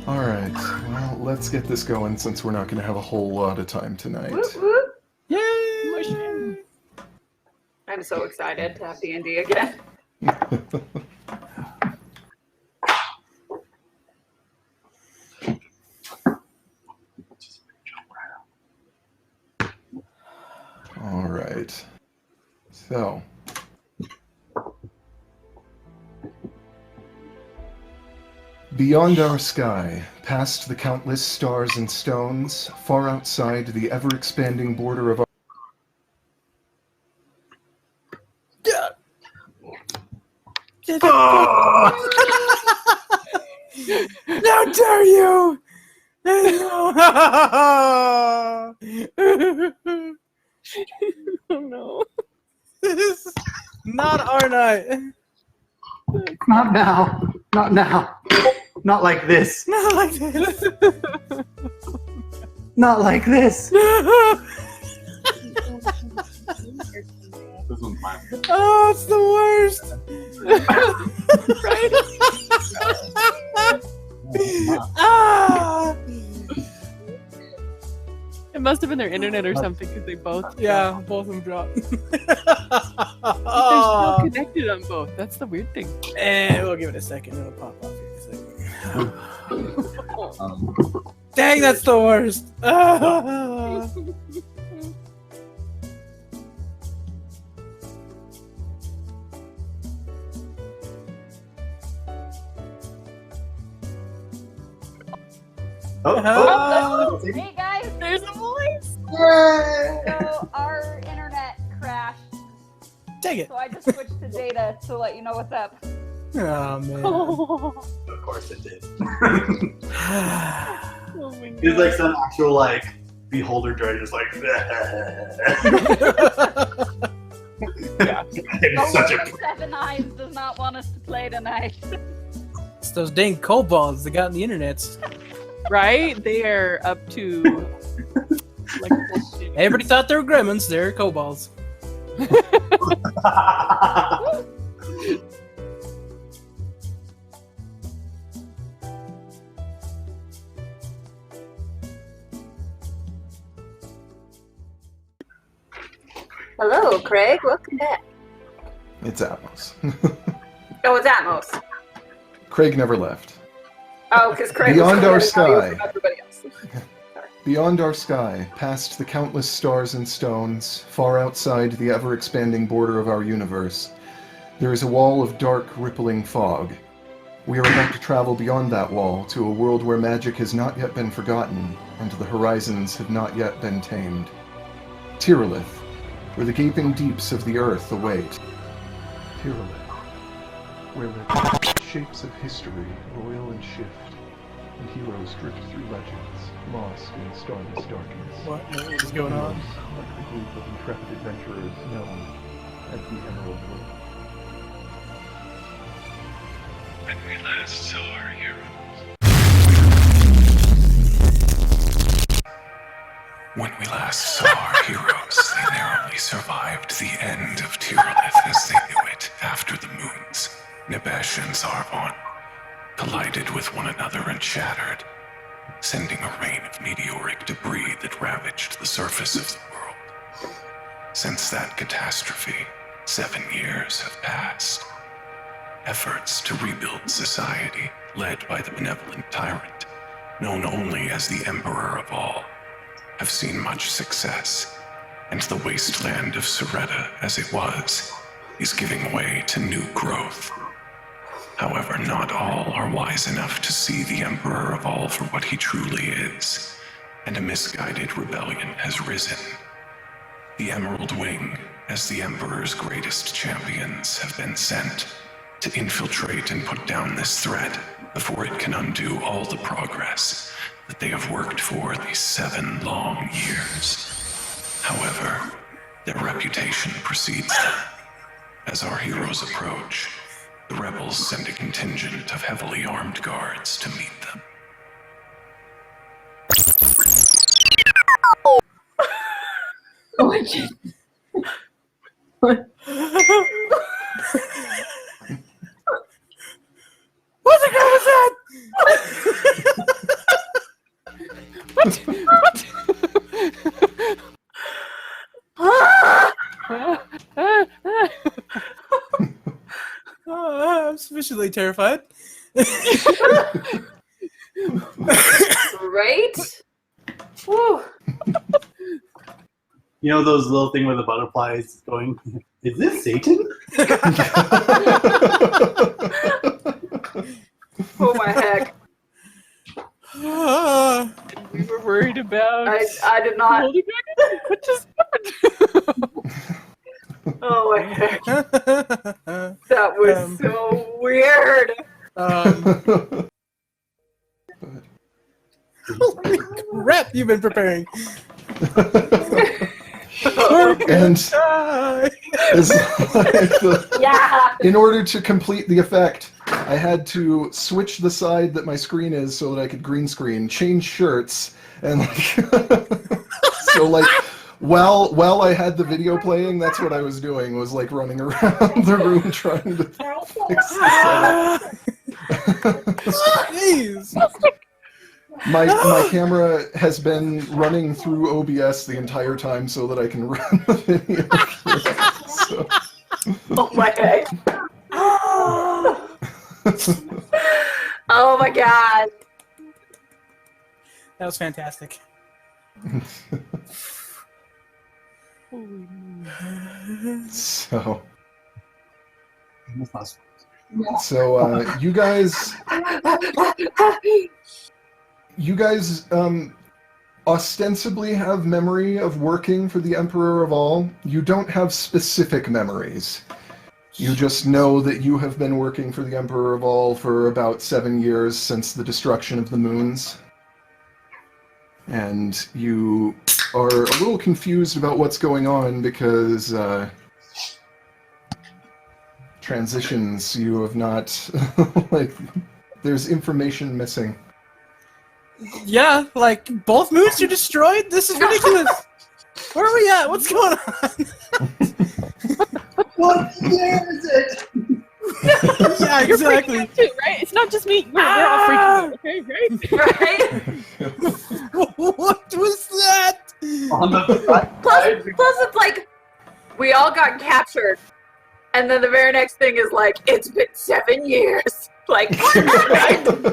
Alright, well, let's get this going since we're not going to have a whole lot of time tonight. Whoop, whoop. Yay! I'm so excited to have D&D again. Alright. So. Beyond our sky, past the countless stars and stones, far outside the ever-expanding border of our... How dare you! Oh no. This is not our night. Not now. Not now. Not like this. Not like this. Not like this. This one's mine. Oh, it's the worst. Ah! It must have been their internet or something because they both. Yeah, both of them dropped. They're still connected on both. That's the weird thing. And we'll give it a second. It'll pop off here in a second. Dang, that's the worst. Ah. Oh, Hey guys, There's a voice. so our internet crashed, Take it. so I just switched to data to let you know what's up. Oh, man. of course it did. Oh my god. It's like some actual like beholder droid just like it's such a Seven Eyes does not want us to play tonight. It's those dang kobolds that got in the internets. Right? They are up to like Everybody thought they were gremlins. They're kobolds. Hello, Craig. Welcome back. It's Atmos. Oh, it's Atmos. Craig never left. Oh, because Craig Beyond our was clearly audio sky. from everybody else. Beyond our sky, past the countless stars and stones, far outside the ever-expanding border of our universe, there is a wall of dark, rippling fog. We are about to travel beyond that wall to a world where magic has not yet been forgotten, and the horizons have not yet been tamed. Tyrileth, where the gaping deeps of the earth await. Tyrileth, where the shapes of history roil and shift, and heroes drift through legends, lost in starless darkness. What is going on? Like the group of intrepid adventurers known as the Emerald Road. When we last saw our heroes. When we last saw our heroes, they narrowly survived the end of Tyrileth as they knew it after the moons, Nebesh and Zarvon, collided with one another and shattered, sending a rain of meteoric debris that ravaged the surface of the world. Since that catastrophe, 7 years have passed. Efforts to rebuild society, led by the benevolent tyrant, known only as the Emperor of All, have seen much success, and the wasteland of Soretta, as it was, is giving way to new growth. However, not all are wise enough to see the Emperor of All for what he truly is, and a misguided rebellion has risen. The Emerald Wing, as the Emperor's greatest champions, have been sent to infiltrate and put down this threat before it can undo all the progress that they have worked for these 7 long years. However, their reputation precedes them. As our heroes approach, the rebels send a contingent of heavily armed guards to meet them. What the hell was that? sufficiently terrified. Right? Whew. You know those little thing where the butterfly is going, is this Satan? Oh my heck. We were worried about. I did not. Holding dragon? What just happened? Oh my heck. That was so weird. Holy crap, you've been preparing. And as Yeah. in order to complete the effect, I had to switch the side that my screen is so that I could green screen, change shirts, and so while I had the video playing, that's what I was doing, was running around the room trying to fix the setup. Jeez. My camera has been running through OBS the entire time so that I can run the video. So. Oh my heck. Oh my god. That was fantastic. So So, you guys ostensibly have memory of working for the Emperor of All. You don't have specific memories. You just know that you have been working for the Emperor of All for about 7 years since the destruction of the moons. And you are a little confused about what's going on because transitions you have not, there's information missing. Yeah, both moons are destroyed? This is ridiculous! Where are we at? What's going on? what year is it? Yeah, You're exactly. freaking out too, right? It's not just me. We're all freaking out, okay, right? Right? What was that? On the front Plus, side, it's we all got captured. And then the very next thing is it's been 7 years. What happened?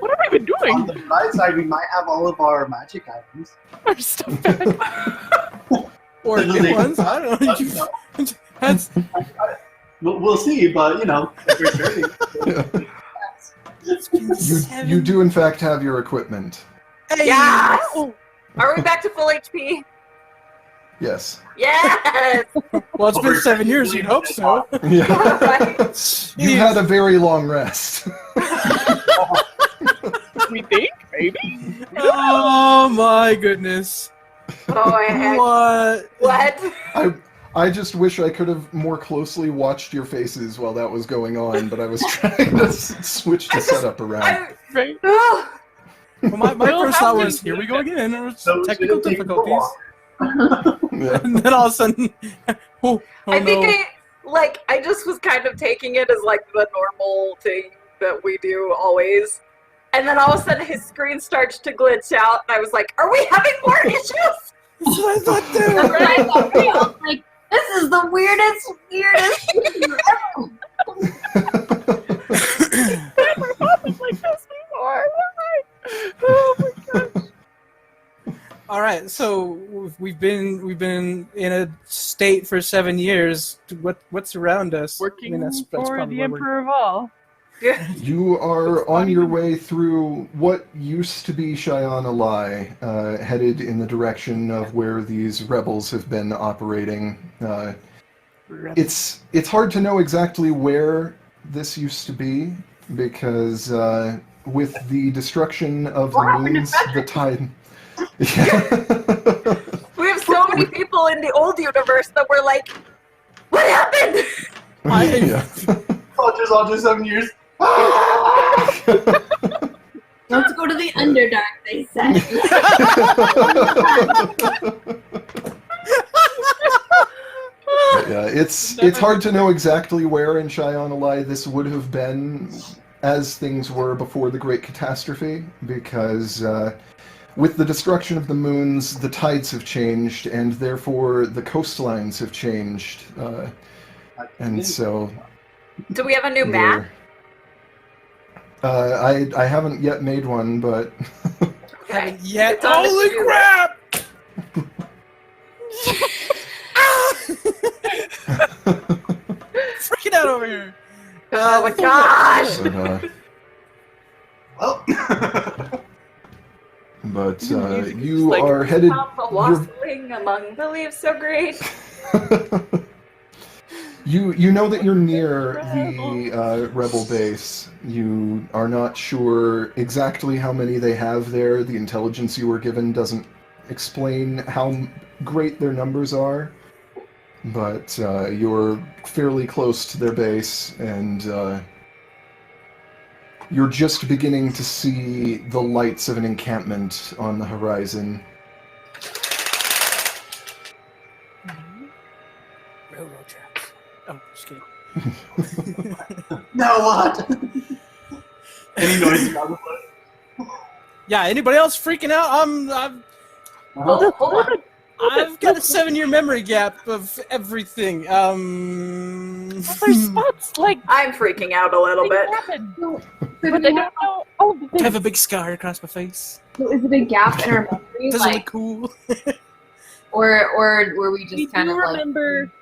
What have we been doing? on the bright side, we might have all of our magic items. Our stuff back. Or new ones? I don't know. That's, We'll see, but if we're turning. You do in fact have your equipment. hey! Yes! Are we back to full HP? Yes. Yes! Well, it's been 7 years, you'd hope so. Yeah. Right? You had a very long rest. We think, maybe? Oh my goodness. Oh my heck. What? What? I just wish I could have more closely watched your faces while that was going on, but I was trying to switch the setup around. Right? Oh, Well, my We'll first have thought to was, here we go again. There was So technical it'll take difficulties. Yeah. And then all of a sudden, oh I no. think I just was kind of taking it as the normal thing that we do always. And then all of a sudden his screen starts to glitch out and I was like, are we having more issues? That's what I thought That's too. what I thought too. I was like, this is the weirdest thing ever. Never happened like this before. Why? Oh my gosh. All right, so we've been in a state for 7 years. What's around us? Working that's for probably the where we're- Emperor of All. You are on your way through what used to be Cheyenne Alai, headed in the direction of where these rebels have been operating. It's hard to know exactly where this used to be, because with the destruction of the moons, the tide... We have so many people in the old universe that were like, what happened? Yeah. Soldiers, 7 years. Let's go to the Underdark, they said. Yeah, it's hard to know exactly where in Cheyenne Alai this would have been as things were before the Great Catastrophe, because with the destruction of the moons, the tides have changed, and therefore the coastlines have changed. And so... Do we have a new map? I haven't yet made one, but Okay. Yeah. It's on the Holy to-do crap! Freaking out over here. Oh my gosh! But Music is you just like- are headed. Wassailing among the leaves so great. You know that you're near the rebel base. You are not sure exactly how many they have there. The intelligence you were given doesn't explain how great their numbers are, but you're fairly close to their base, and you're just beginning to see the lights of an encampment on the horizon. Railroad tracks. Oh, just kidding. Now what? Any noise about the place? Yeah, anybody else freaking out? Hold on. I've got a 7-year memory gap of everything. There's spots like I'm freaking out a little things bit. happen, So but I don't know all the I things. have a big scar across my face. is it a gap in our memory, Doesn't like, look cool. or were we We just kind do of like? remember.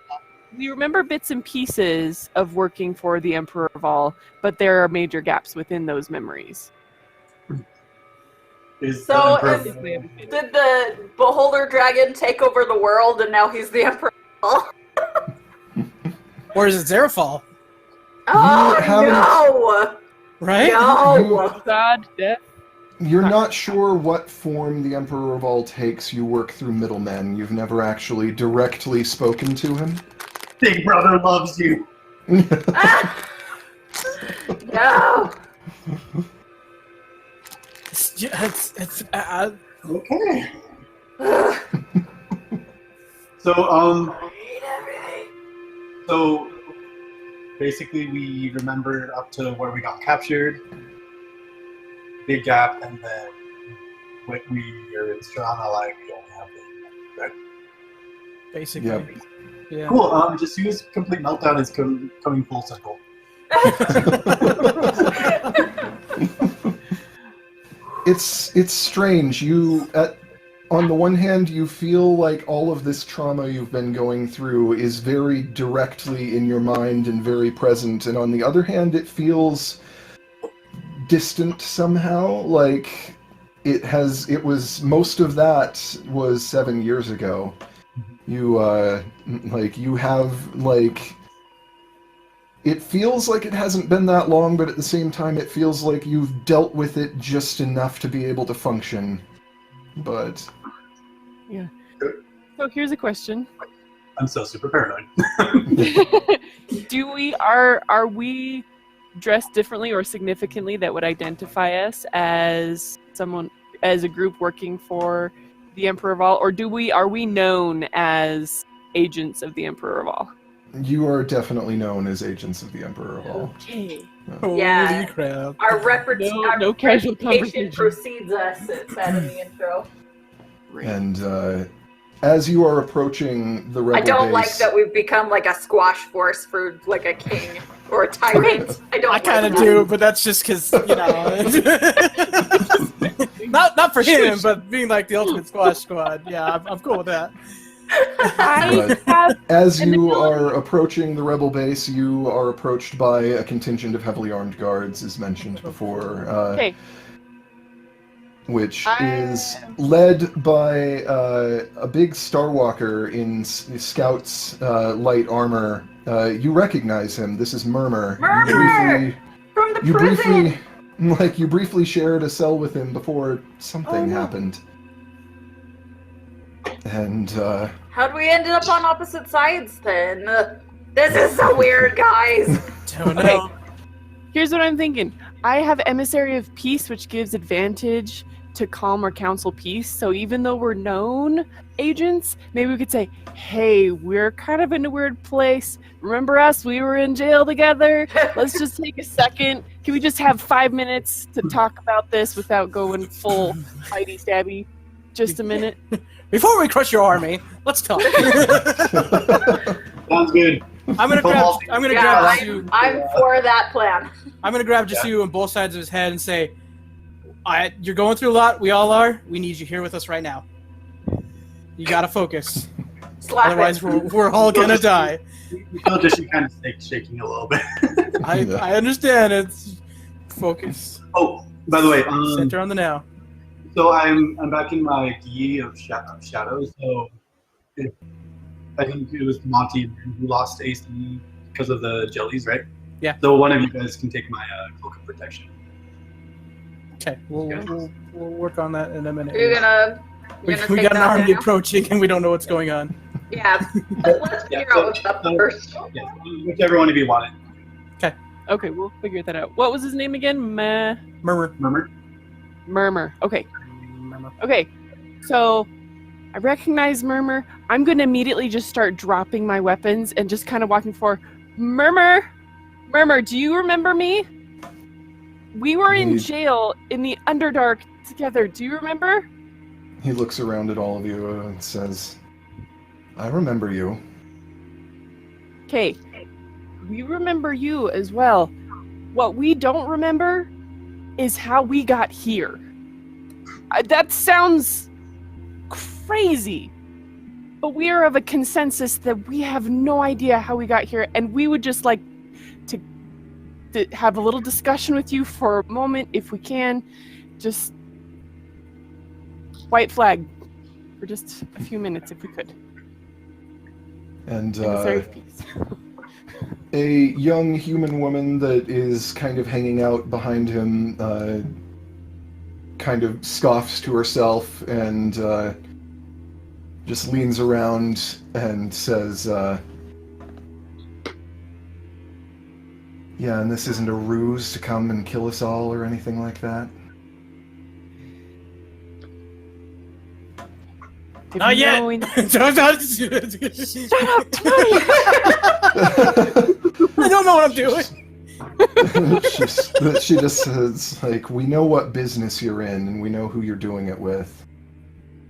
We remember bits and pieces of working for the Emperor of All, but there are major gaps within those memories. Is So, the Emperor- Did the beholder dragon take over the world and now he's the emperor? Oh, Or is it Zarafal? haven't- no! Right? No! God, death. You're not sure what form the Emperor of All takes. You work through middlemen. You've never actually directly spoken to him. Big Brother loves you. Ah! No! Okay. Ugh. So I hate everything. so basically we remember up to where we got captured. Big gap, and then when we are in Strana, like we don't have it. Right? Basically. Yep. Yeah. Cool. Just use complete meltdown is coming full circle. It's strange. On the one hand, you feel like all of this trauma you've been going through is very directly in your mind and very present, and on the other hand, it feels distant somehow. Like most of that was 7 years ago. You it feels like it hasn't been that long, but at the same time, it feels like you've dealt with it just enough to be able to function. But So here's a question: I'm so super paranoid. Are we dressed differently or significantly that would identify us as a group working for the Emperor of All, or are we known as agents of the Emperor of All? you are definitely known as agents of the Emperor of All. Okay. Yeah. Holy crap. Our No casual reputation conversation. precedes us, it said in the intro. And as you are approaching the rebel I don't base, like that we've become like a squash force for like a king or a tyrant. I don't I kind of like do, but that's just because, not for him, but being like the ultimate squash squad. Yeah, I'm cool with that. I But have as And the you villain- are approaching the rebel base, you are approached by a contingent of heavily armed guards, as mentioned before. okay. Which I- is led by a big Starwalker in Scout's light armor. You recognize him. This is Murmur. Murmur! From the You prison! you briefly shared a cell with him before something happened. And How'd we end up on opposite sides then? This is so weird, guys. Don't Okay. know. Here's what I'm thinking. I have Emissary of Peace, which gives advantage to calm or counsel peace. So even though we're known agents, maybe we could say, hey, we're kind of in a weird place. Remember us? We were in jail together. Let's just take a second. Can we just have 5 minutes to talk about this without going full fighty stabby? Just a minute. Before we crush your army, let's talk. Sounds good. I'm gonna grab Yeah, Jasu. I'm for that plan. I'm gonna grab Jasu on both sides of his head and say, "You're going through a lot. We all are. We need you here with us right now. You gotta focus. Slap Otherwise, it. we're all gonna die." You feel just kind of shaking a little bit. I understand. It's focus. Oh, by the way, Center on the now. so I'm back in my DE of shadows. So I think it was Monty who lost AC because of the jellies, right? Yeah. So one of you guys can take my cloak of protection. Okay, we'll work on that in a minute. You're gonna We take got an that army now? approaching and we don't know what's going on. Yeah. Let's figure out what's up first. Yeah, whichever one of you want it. Okay, we'll figure that out. What was his name again? Murmur. Murmur. Okay. Okay. So I recognize Murmur. I'm going to immediately just start dropping my weapons and just kind of walking forward. Murmur, do you remember me? We were in jail in the Underdark together. Do you remember? He looks around at all of you and says, I remember you. Okay. We remember you as well. What we don't remember is how we got here. That sounds crazy, but we are of a consensus that we have no idea how we got here, and we would just like to have a little discussion with you for a moment, if we can. Just white flag for just a few minutes, if we could. And Emissary of peace. a young human woman that is kind of hanging out behind him kind of scoffs to herself and just leans around and says, yeah, and this isn't a ruse to come and kill us all or anything like that? Not yet! Shut up, Tony! I don't know what I'm doing. She just says, like, we know what business you're in and we know who you're doing it with.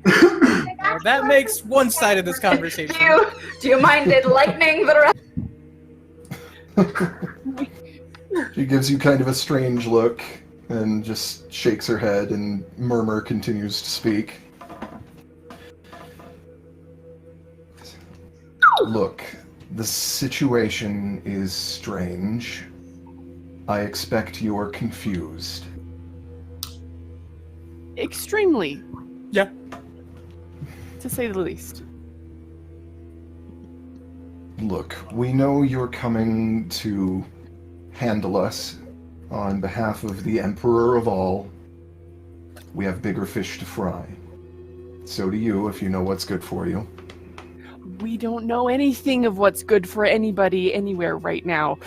Well, that makes one side of this conversation. Do you mind enlightening the rest? She gives you kind of a strange look and just shakes her head, and Murmur continues to speak. Look, the situation is strange. I expect you're confused. Extremely. Yeah. To say the least. Look, we know you're coming to handle us on behalf of the Emperor of all. We have bigger fish to fry. So do you, if you know what's good for you. We don't know anything of what's good for anybody anywhere right now.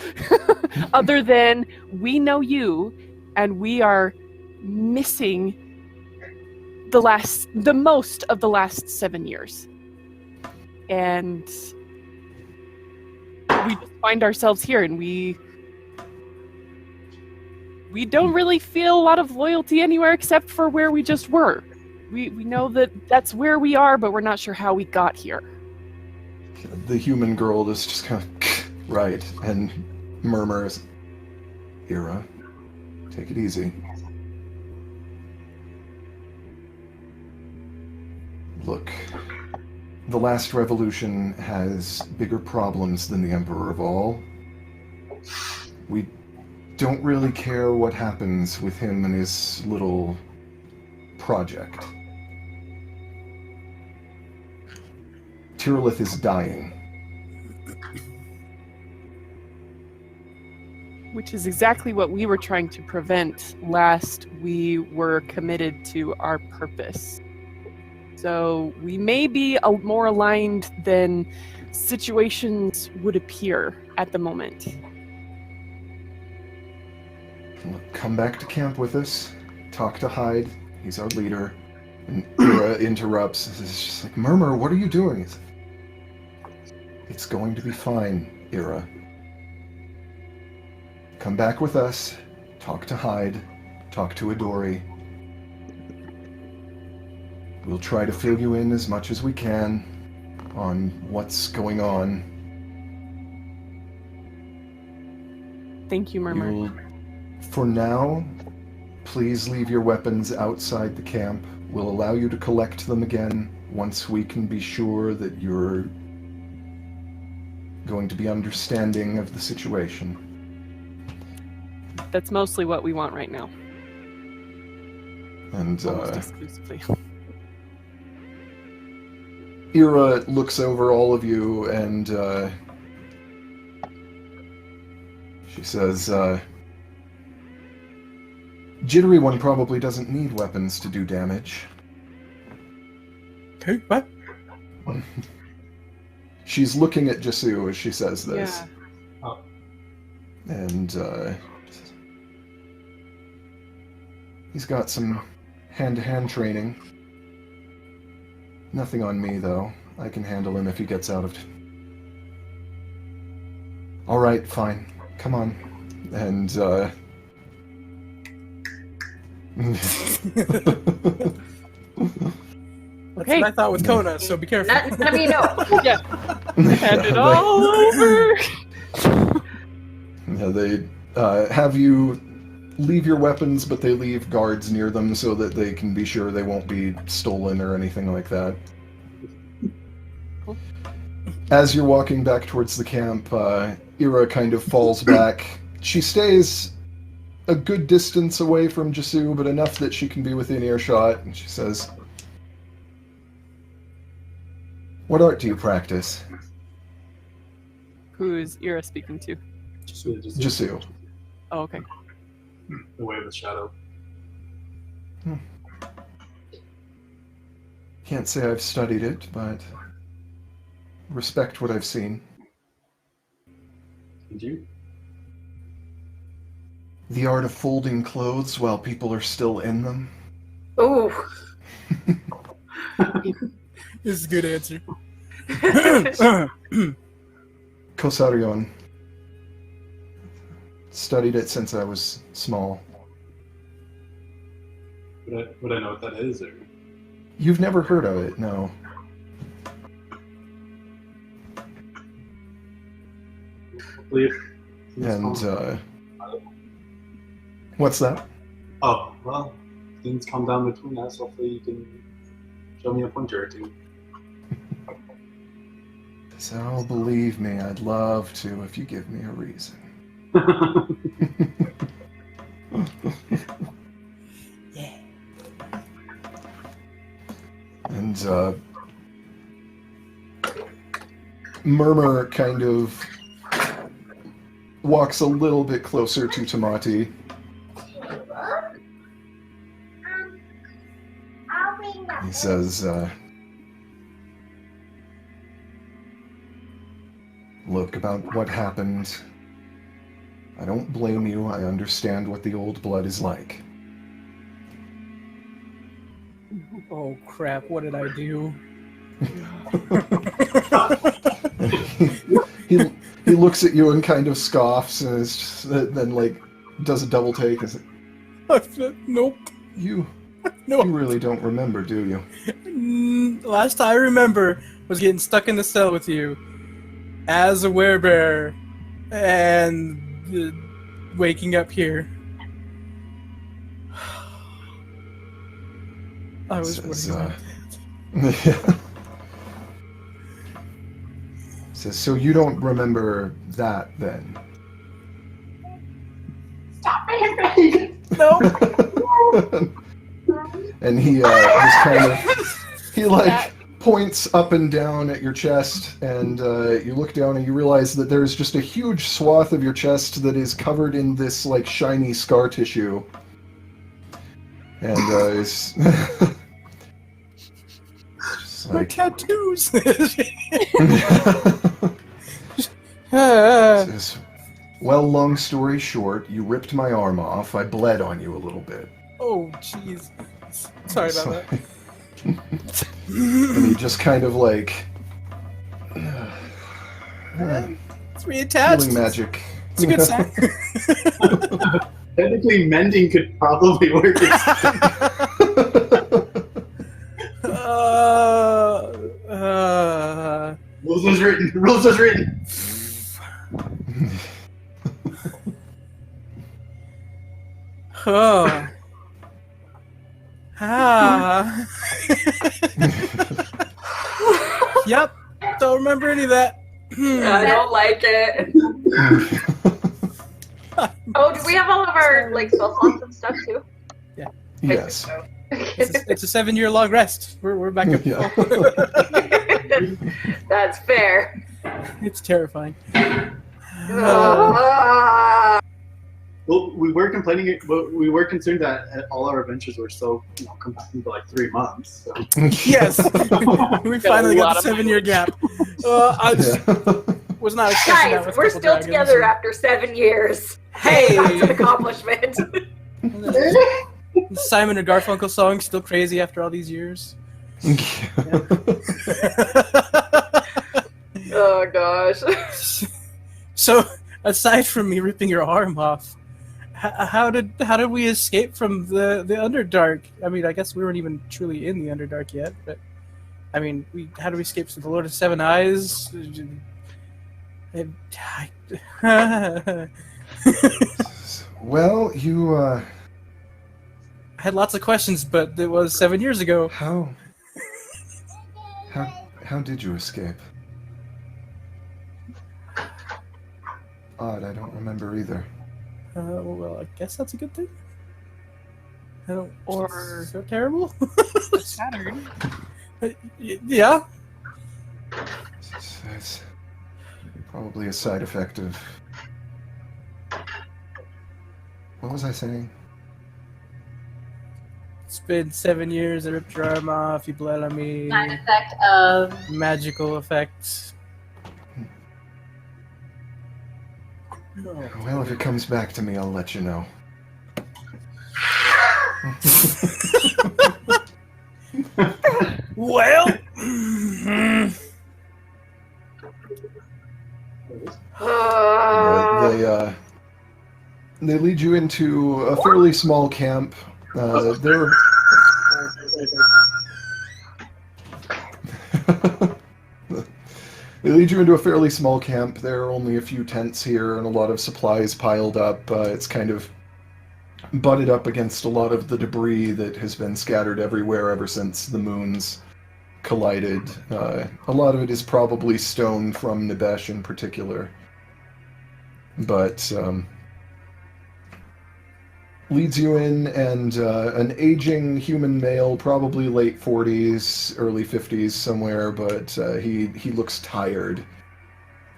Other than we know you, and we are missing the most of the last 7 years. And we just find ourselves here, and we don't really feel a lot of loyalty anywhere except for where we just were. We know that that's where we are, but we're not sure how we got here. The human girl is just kind of, right, and murmurs, Ira, take it easy. Look, the last revolution has bigger problems than the Emperor of all. We don't really care what happens with him and his little project. Tyrileth is dying. Which is exactly what we were trying to prevent last we were committed to our purpose. So we may be more aligned than situations would appear at the moment. Look, come back to camp with us. Talk to Hyde. He's our leader. And Ira interrupts. It's just like, Murmur, what are you doing? It's going to be fine, Ira. Come back with us. Talk to Hyde. Talk to Adori. We'll try to fill you in as much as we can on what's going on. Thank you, Murmur. You'll, for now, please leave your weapons outside the camp. We'll allow you to collect them again once we can be sure that you're going to be understanding of the situation. That's mostly what we want right now. And Almost exclusively. Ira looks over all of you and she says, Jittery One probably doesn't need weapons to do damage. Okay, what? She's looking at Jasu as she says this. Yeah. And he's got some hand-to-hand training. Nothing on me, though. I can handle him if he gets out of... Alright, fine. Come on. And, That's what I thought with Kona, so be careful. None of you know. Yeah. Hand it all over. Yeah, they have you leave your weapons, but they leave guards near them so that they can be sure they won't be stolen or anything like that. As you're walking back towards the camp, Ira kind of falls back. She stays a good distance away from Jasu, but enough that she can be within earshot, and she says, "What art do you practice?" Who is Ira speaking to? Jasu. Oh, okay. The way of the shadow. Can't say I've studied it, but respect what I've seen. Did you? The art of folding clothes while people are still in them. Ooh. This is a good answer. Kosarion. Studied it since I was small. Would I know what that is? Or? You've never heard of it, no. And, what's that? Oh, well, things come down between us. Hopefully you can show me a pointer or two. So, believe me, I'd love to if you give me a reason. Yeah. And, Murmur kind of walks a little bit closer to Tamati. He says, look, about what happened, I don't blame you. I understand what the old blood is like. Oh crap, what did I do? he looks at you and kind of scoffs and is just, then like does a double take and says, Nope. You No. You really don't remember, do you? Last I remember was getting stuck in the cell with you as a werebear and waking up here. I was Says, Says, so you don't remember that then? Stop being vague. No. And he just kind of, he like points up and down at your chest, and you look down and you realize that there's just a huge swath of your chest that is covered in this like shiny scar tissue. And it's just My like, tattoos. says, well, long story short, you ripped my arm off. I bled on you a little bit. Oh, jeez. Sorry about that. And he just kind of like It's reattached. healing magic. It's a good sign. Technically, mending could probably work. Rules was written. Rules was written. Oh. Ah. Yep. Don't remember any of that. I don't like it. Oh, do we have all of our like spell slots and stuff too? Yes. It's a 7-year long rest. We're back up. Yeah. That's fair. It's terrifying. Ah. Well, we were complaining. But we were concerned that all our adventures were so compact into like 3 months. So. Yes, we finally got the 7-year gap. I just Yeah. was not expecting that. Guys, with we're Couple still Dragons. together after 7 years. Hey! That's an accomplishment. Simon and Garfunkel song still crazy after all these years. Oh gosh. So, aside from me ripping your arm off, how did we escape from the Underdark? I mean, I guess we weren't even truly in the Underdark yet, but I mean, how do we escape from the Lord of Seven Eyes? Well, you I had lots of questions, but it was 7 years ago. how did you escape? Odd, I don't remember either. Well, I guess that's a good thing. I don't. Or- so terrible. Saturn. Yeah. That's probably a side effect of. What was I saying? It's been 7 years. I ripped your arm off. You bled on me. Side effect of Magical effects. Oh. Well, if it comes back to me, I'll let you know. Well. But they lead you into a fairly small camp. They're They lead you into a fairly small camp. There are only a few tents here and a lot of supplies piled up. It's kind of butted up against a lot of the debris that has been scattered everywhere ever since the moons collided. A lot of it is probably stone from Nibesh in particular. But leads you in, and an aging human male, probably late 40s, early 50s somewhere, but he looks tired,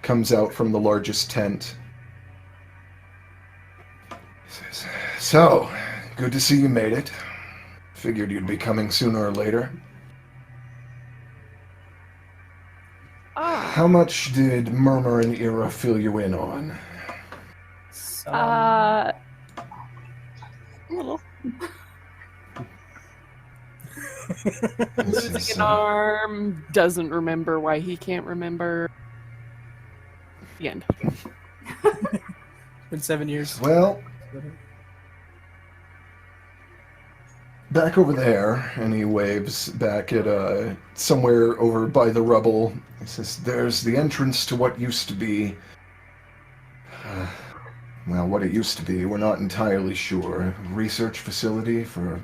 comes out from the largest tent. Says, "So, good to see you made it. Figured you'd be coming sooner or later. How much did Murmur and Ira fill you in on?" A little. Losing an arm, doesn't remember why he can't remember. The end. Been 7 years. Well, back over there, and he waves back at somewhere over by the rubble. He says, "There's the entrance to what used to be... well, what it used to be, we're not entirely sure. A research facility for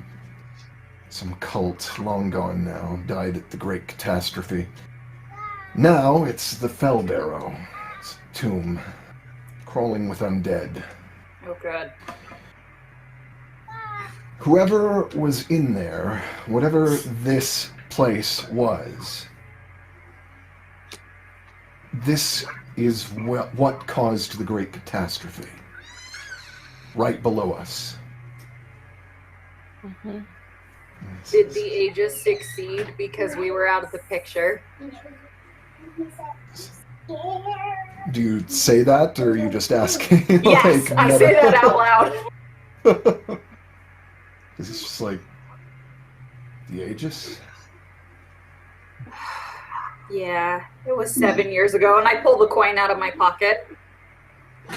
some cult, long gone now, died at the Great Catastrophe. Now it's the Fellbarrow. It's a tomb, crawling with undead. Oh god. Whoever was in there, whatever this place was, this is what caused the Great Catastrophe. Right below us." Mm-hmm. Did the Aegis succeed because we were out of the picture? Do you say that, or are you just asking? Yes, I say that out loud. Is this just like the Aegis? Yeah, it was 7 years ago, and I pulled the coin out of my pocket.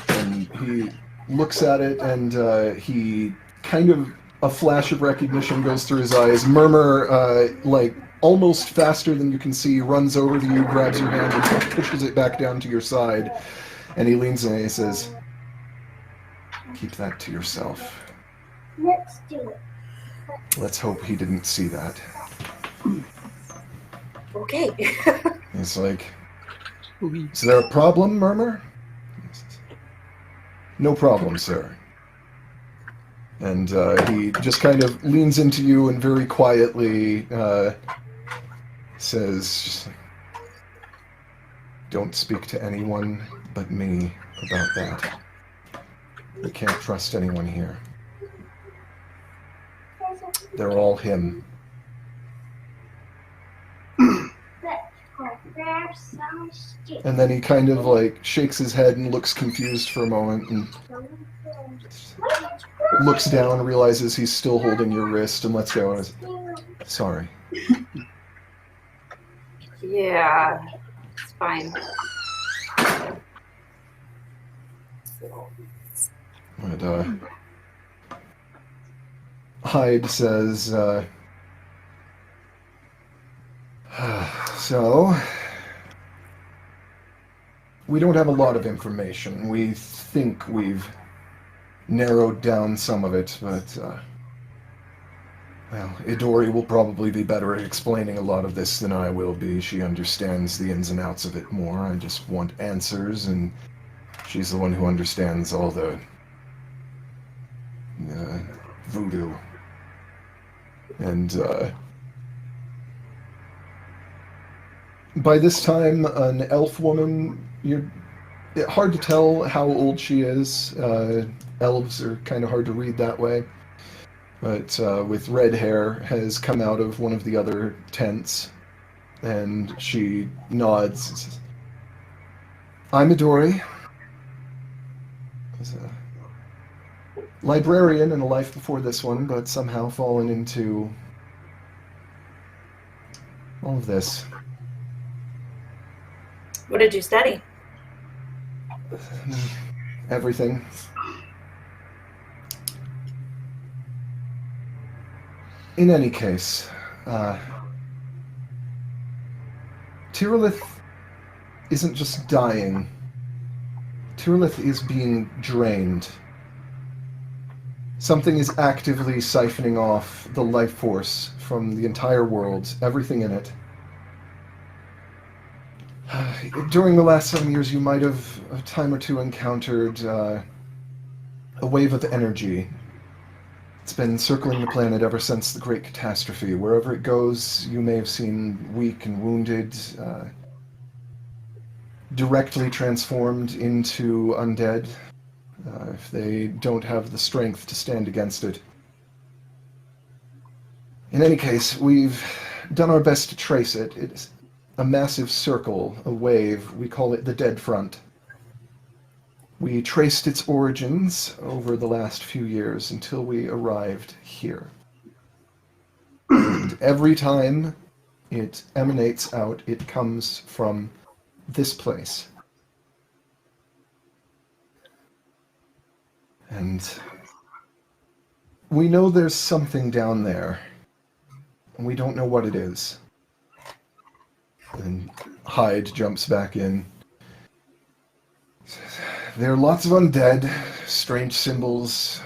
And he looks at it, and he kind of, a flash of recognition goes through his eyes. Murmur, like almost faster than you can see, runs over to you, grabs your hand, and pushes it back down to your side. And he leans in and he says, "Keep that to yourself. Let's do it. Let's hope he didn't see that. Okay. He's like, is there a problem, Murmur? No problem, sir. And he just kind of leans into you and very quietly says, just, don't speak to anyone but me about that. We can't trust anyone here. They're all him. Grab some sticks. And then he kind of like shakes his head and looks confused for a moment and looks down, realizes he's still holding your wrist, and lets go. And is, sorry. Yeah, it's fine. But Hyde says, so, we don't have a lot of information. We think we've narrowed down some of it, but, well, Idori will probably be better at explaining a lot of this than I will be. She understands the ins and outs of it more. I just want answers, and she's the one who understands all the voodoo. And, by this time, an elf woman, hard to tell how old she is. Elves are kind of hard to read that way. But with red hair, has come out of one of the other tents, and she nods and says, I'm Idori. I was a librarian in a life before this one, but somehow fallen into all of this. What did you study? Everything. In any case, Tyrileth isn't just dying. Tyrileth is being drained. Something is actively siphoning off the life force from the entire world, everything in it. During the last 7 years, you might have a time or two encountered a wave of energy. It's been circling the planet ever since the Great Catastrophe. Wherever it goes, you may have seen weak and wounded, directly transformed into undead, if they don't have the strength to stand against it. In any case, we've done our best to trace it. It's a massive circle, a wave. We call it the Dead Front. We traced its origins over the last few years until we arrived here. And every time it emanates out, it comes from this place. And we know there's something down there. And we don't know what it is. And Hyde jumps back in. There are lots of undead, strange symbols,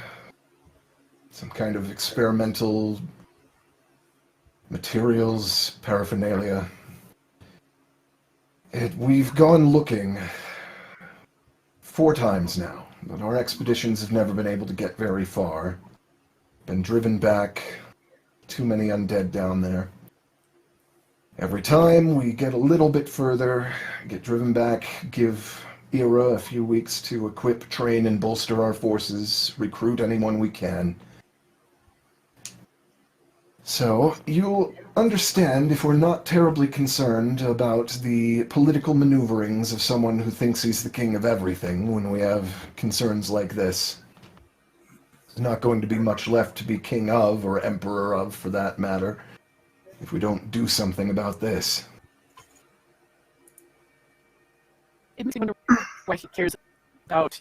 some kind of experimental materials, paraphernalia. We've gone looking 4 times now, but our expeditions have never been able to get very far. Been driven back, too many undead down there. Every time we get a little bit further, get driven back, give Era a few weeks to equip, train, and bolster our forces, recruit anyone we can. So, you'll understand if we're not terribly concerned about the political maneuverings of someone who thinks he's the king of everything when we have concerns like this. There's not going to be much left to be king of, or emperor of, for that matter, if we don't do something about this. It makes me wonder why he cares about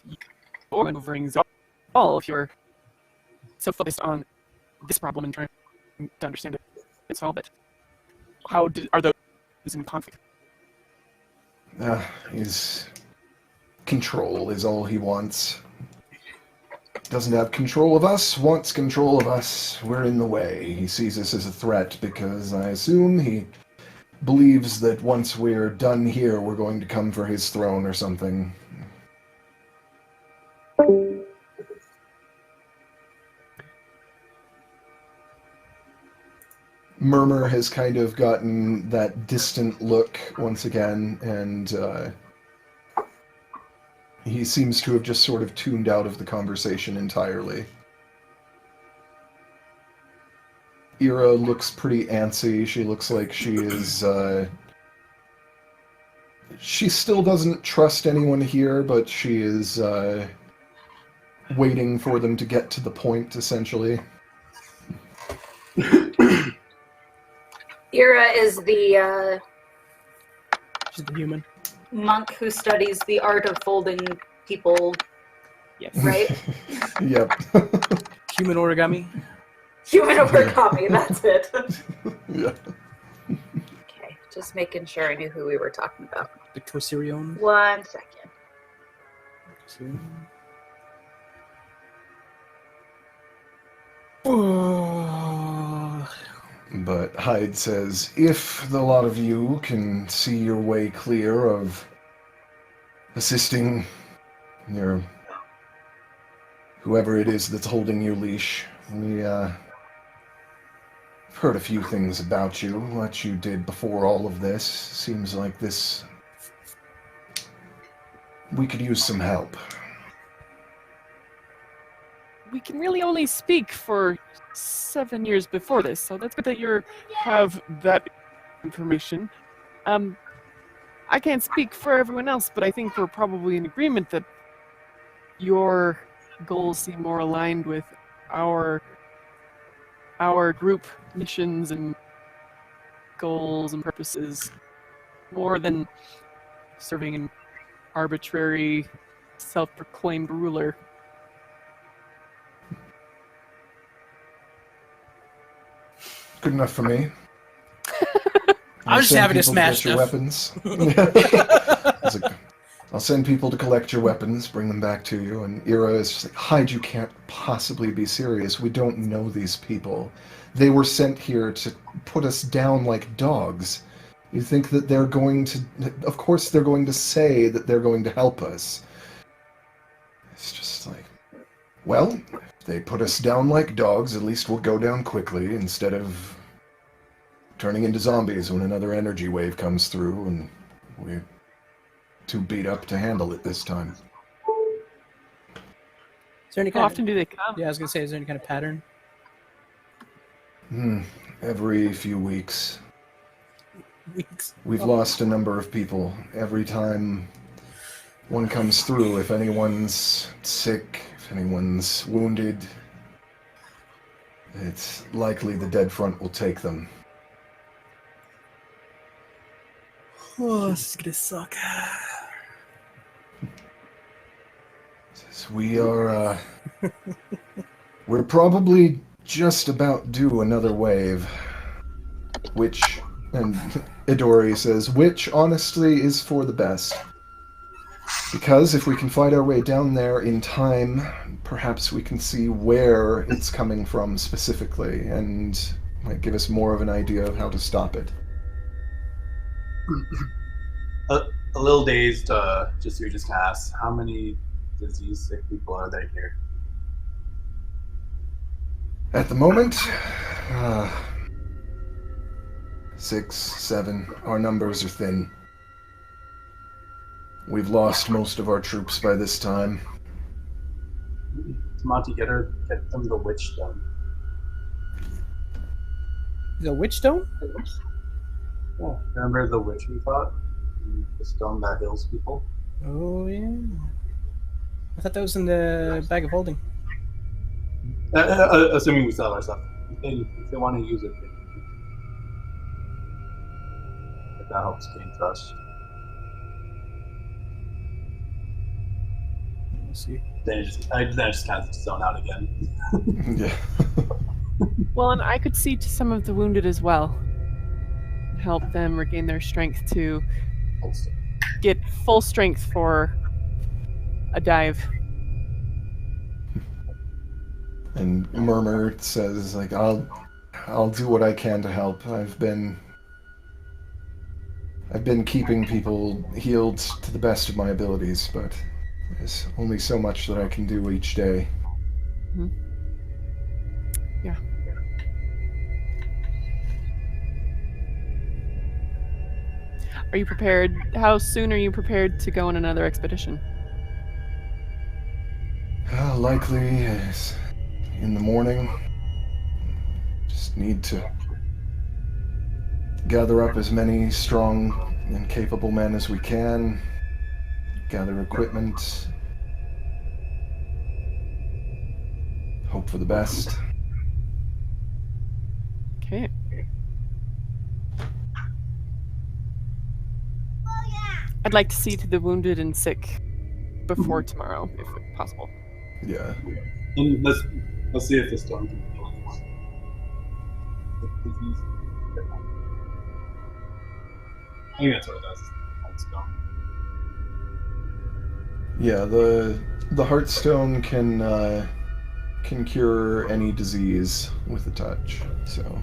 your maneuverings at all if you're so focused on this problem and trying to understand it and solve it. Are those in conflict? His control is all he wants. Doesn't have control of us, wants control of us. We're in the way. He sees us as a threat because I assume he believes that once we're done here, we're going to come for his throne or something. Murmur has kind of gotten that distant look once again, and he seems to have just sort of tuned out of the conversation entirely. Ira looks pretty antsy. She looks like she is... she still doesn't trust anyone here, but she is waiting for them to get to the point, essentially. Ira is the She's the human. monk who studies the art of folding people, Yes. right? Yep. Human origami. Human origami, that's it. Yeah. Okay, just making sure I knew who we were talking about. The Corsirion. 1 second. Oh. But Hyde says, if the lot of you can see your way clear of assisting your whoever it is that's holding your leash, we heard a few things about you, what you did before all of this. Seems like this... we could use some help. We can really only speak for 7 years before this, so that's good that you have that information. I can't speak for everyone else, but I think we're probably in agreement that your goals seem more aligned with our group missions and goals and purposes more than serving an arbitrary, self-proclaimed ruler. Good enough for me. I was just send having to people smash get your weapons. It's like, I'll send people to collect your weapons, bring them back to you, and Ira is just like, Hyde, you can't possibly be serious. We don't know these people. They were sent here to put us down like dogs. You think that they're going to... Of course they're going to say that they're going to help us. It's just like... Well, if they put us down like dogs, at least we'll go down quickly instead of turning into zombies when another energy wave comes through and we're too beat up to handle it this time. Is there any How kind often do they come? Yeah, I was gonna say, is there any kind of pattern? Every few weeks. Weeks. We've lost a number of people. Every time one comes through, if anyone's sick, if anyone's wounded, it's likely the dead front will take them. Oh, this is gonna suck. We are, we're probably just about due another wave. Which, and Idori says, which honestly is for the best. Because if we can fight our way down there in time, perhaps we can see where it's coming from specifically, and might give us more of an idea of how to stop it. A little dazed, you just asked, how many disease sick people are there here? At the moment, 6, 7, our numbers are thin. We've lost most of our troops by this time. Monty, get them the witch stone. The witch stone? Yeah. Remember the witch we fought? The stone that heals people? Oh yeah. I thought that was in the bag of holding. Assuming we sell our stuff. If they want to use it, they can. If that helps gain trust. Let's see. Then I just kind of zone out again. Yeah. Well, and I could see to some of the wounded as well. Help them regain their strength to get full strength for a dive. And Murmur says, like, I'll do what I can to help. I've been keeping people healed to the best of my abilities, but there's only so much that I can do each day. Mhm. Yeah. Are you prepared? How soon are you prepared to go on another expedition? Likely is in the morning. Just need to gather up as many strong and capable men as we can, gather equipment, hope for the best. Okay. I'd like to see to the wounded and sick before tomorrow, if possible. Yeah. And let's see if the storm can heal anyone. With disease. I think that's what it does. Heartstone. Yeah, the Heartstone can cure any disease with a touch, so.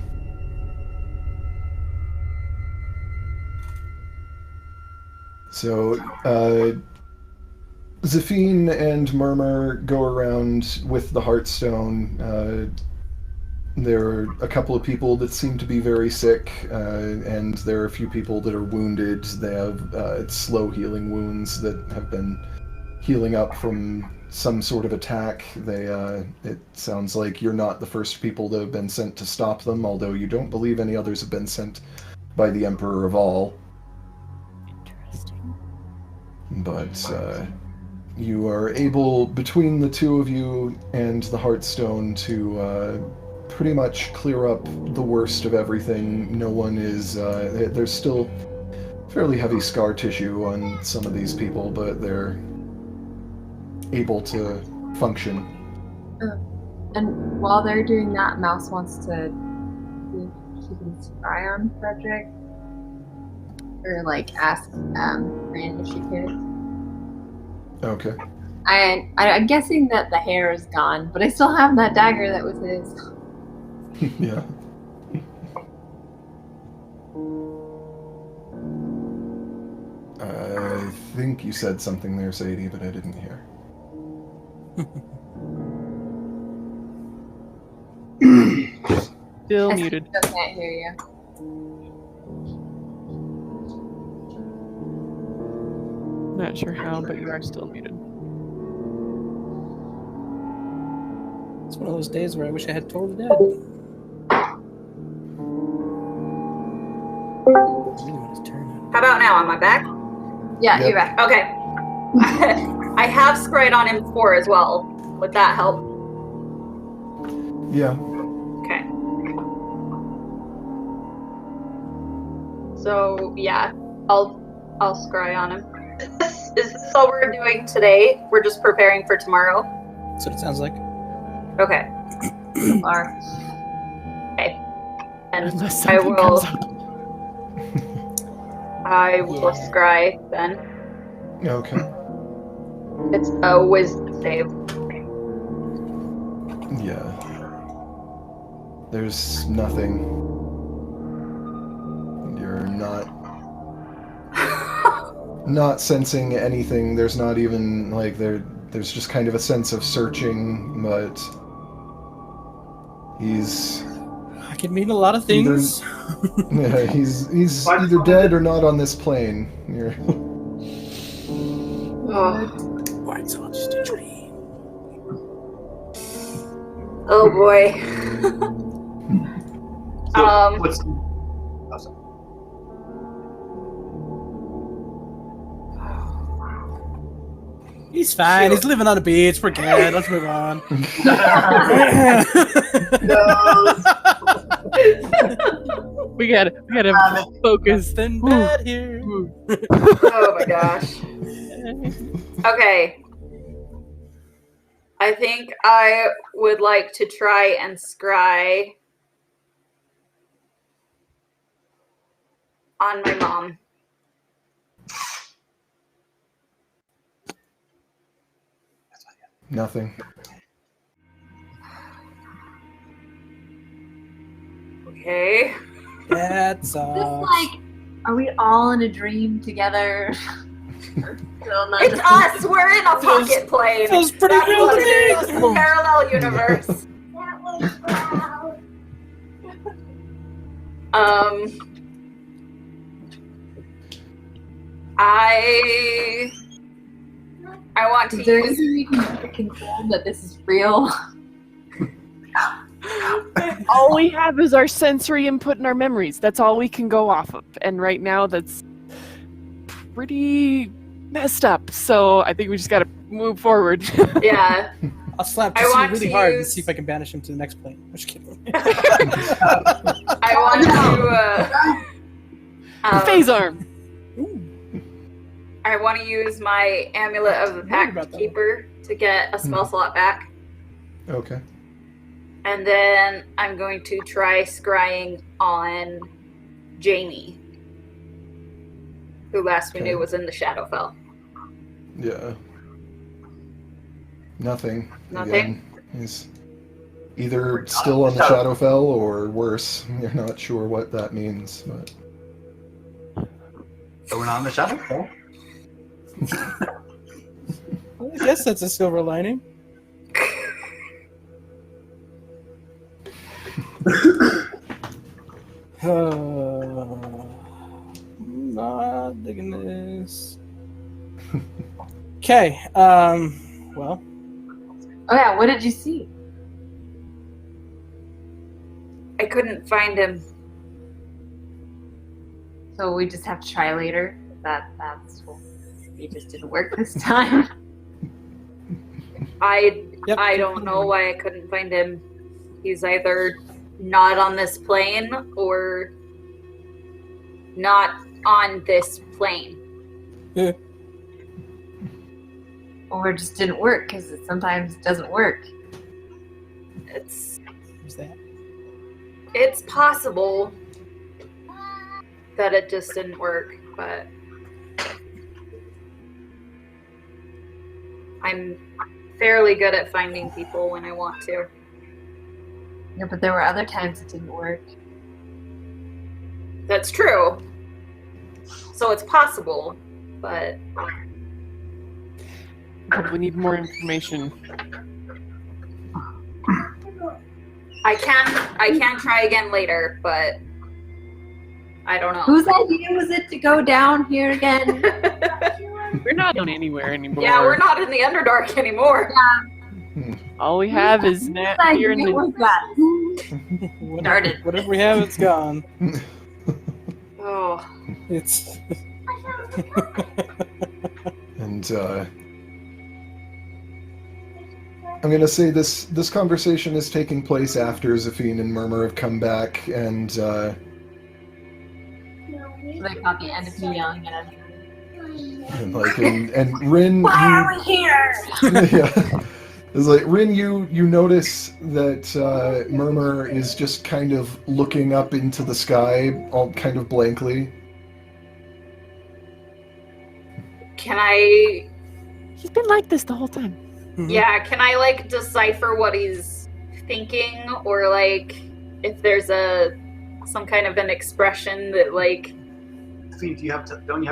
So, Zafine and Murmur go around with the Heartstone. There are a couple of people that seem to be very sick, and there are a few people that are wounded. They have slow healing wounds that have been healing up from some sort of attack. It sounds like you're not the first people that have been sent to stop them, although you don't believe any others have been sent by the Emperor of all. Interesting. But you are able, between the two of you and the Heartstone, to pretty much clear up the worst of everything. No one is... there's still fairly heavy scar tissue on some of these people, but they're able to function. And while they're doing that, Mouse wants to keep his eye on Frederick. Or, like, ask Rand if she could. Okay. I'm guessing that the hair is gone, but I still have that dagger that was his. Yeah. I think you said something there, Sadie, but I didn't hear. Still I muted. still can't hear you. Not sure how, but you are still muted. It's one of those days where I wish I had told the dead. Really want his turn. How about now? Am I back? Yeah, Yep. you're back. Okay. I have scryed on him 4 as well. Would that help? Yeah. Okay. So yeah, I'll scry on him. Is this all we're doing today? We're just preparing for tomorrow? That's what it sounds like. Okay. So far. Okay. And Unless I something will comes up. I will scry then. Okay. It's a wisdom save. Yeah. There's nothing. You're not sensing anything. There's not even, like, there's just kind of a sense of searching, but he's... I can mean a lot of things. Yeah, he's either dead or not on this plane. You're... Why, it's all just a dream. Oh boy. So, what's... He's fine. He's living on a beach. We're good. Let's move on. We gotta focus. Nothing bad here. Oh my gosh. Okay. I think I would like to try and scry on my mom. Nothing. Okay. That Just sucks. like, are we all in a dream together? It's us! We're in a pocket plane! feels pretty That's real what to it me. is! Parallel universe. I want to Is there use. anything we can confirm that this is real? All we have is our sensory input and our memories. That's all we can go off of. And right now, that's pretty messed up. So I think we just got to move forward. Yeah. I'll slap I Jesse want really to hard and use- see if I can banish him to the next plane. I'm just kidding. I want to. Phase arm. I want to use my Amulet of the Worried about Pact that Keeper to get a spell slot back. Okay. And then I'm going to try scrying on Jamie, who last we Okay. knew was in the Shadowfell. Yeah. Nothing. Nothing? Again, he's either still on the Shadowfell or worse. You're not sure what that means, but So we're not in the shadow? Oh. I guess that's a silver lining. Not digging this. Okay. Well, Oh yeah, what did you see? I couldn't find him. So we just have to try later. That's what it just didn't work this time. I yep. don't know why I couldn't find him. He's either not on this plane or not on this plane. Or it just didn't work because it sometimes doesn't work. It's Who's that? it's possible that it just didn't work, but I'm fairly good at finding people when I want to. Yeah, but there were other times it didn't work. That's true. So it's possible, but But we need more information. I can try again later, but I don't know. Whose idea was it to go down here again? We're not going anywhere anymore. Yeah, we're not in the Underdark anymore. All we have is net Whose here in idea the. was that? Started. Whatever we have, it's gone. Oh, It's. and I'm gonna say this conversation is taking place after Zafine and Murmur have come back, and Like not the end of me yelling at him. and Rin, Why are we here? yeah. It's like, Rin, you notice that Murmur is just kind of looking up into the sky, all kind of blankly. can I? He's been like this the whole time. Yeah, can I like decipher what he's thinking, or like if there's some kind of an expression that like? Don't you have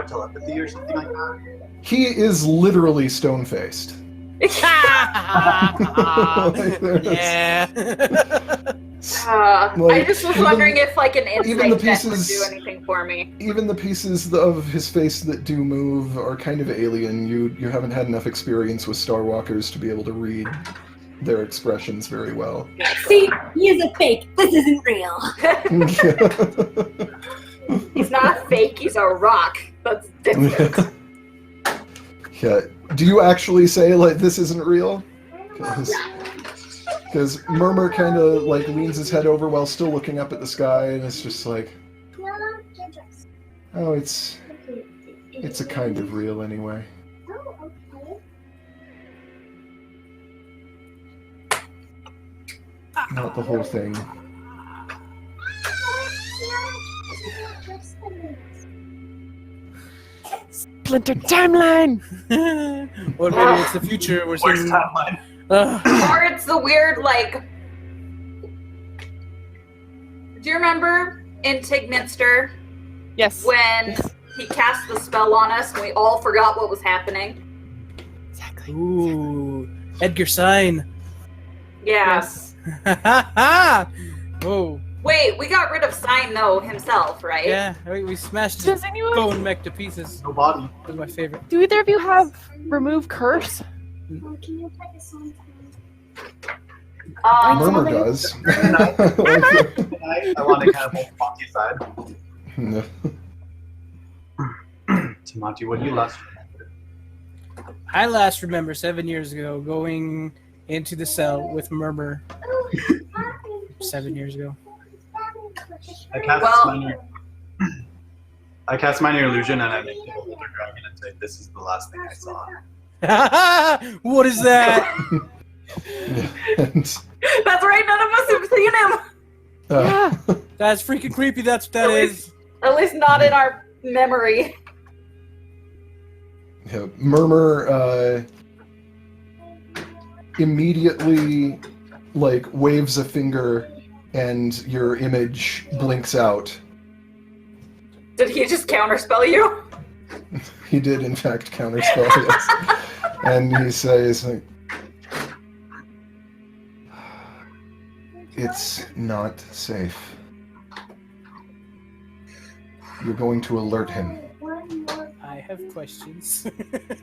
telepathy or something like that? He is literally stone-faced. Like, there's- Yeah. I Like, just was even- wondering if like an even the insight check would pieces- do anything for me. Even the pieces of his face that do move are kind of alien. You haven't had enough experience with Starwalkers to be able to read their expressions very well. See, he is a fake. This isn't real. He's not a fake. He's a rock. That's different. Yeah. Do you actually say, like, this isn't real? Because Murmur kind of, like, leans his head over while still looking up at the sky, and it's just like, oh, it's a kind of real anyway. Not the whole thing. Splinter timeline. Or maybe it's the future. We're Worst seeing. timeline. Or it's the weird like. Do you remember in Tigminster Yes. when he cast the spell on us and we all forgot what was happening? Exactly. Ooh, Edgar Sign. Yeah. Yes. Whoa. Wait, we got rid of Sign though himself, right? Yeah, we smashed his Does anyone? bone mech to pieces. No body. That was my favorite. Do either of you have remove curse? Murmur does. I want to kind of hold Monty aside. No. So Monty, what do you last remember? I last remember 7 years ago going into the cell with Murmur. 7 years ago. I cast Well- minor. I cast minor illusion and I make the older dragon and say, "This is the last thing I saw." What is that? And, That's right, none of us have seen him. uh, That's freaking creepy. That's what that is. At least not in our memory. yeah, Murmur immediately like waves a finger and your image blinks out. Did he just counterspell you? He did in fact counterspell, yes. And he says, like, it's not safe. You're going to alert him. I have questions.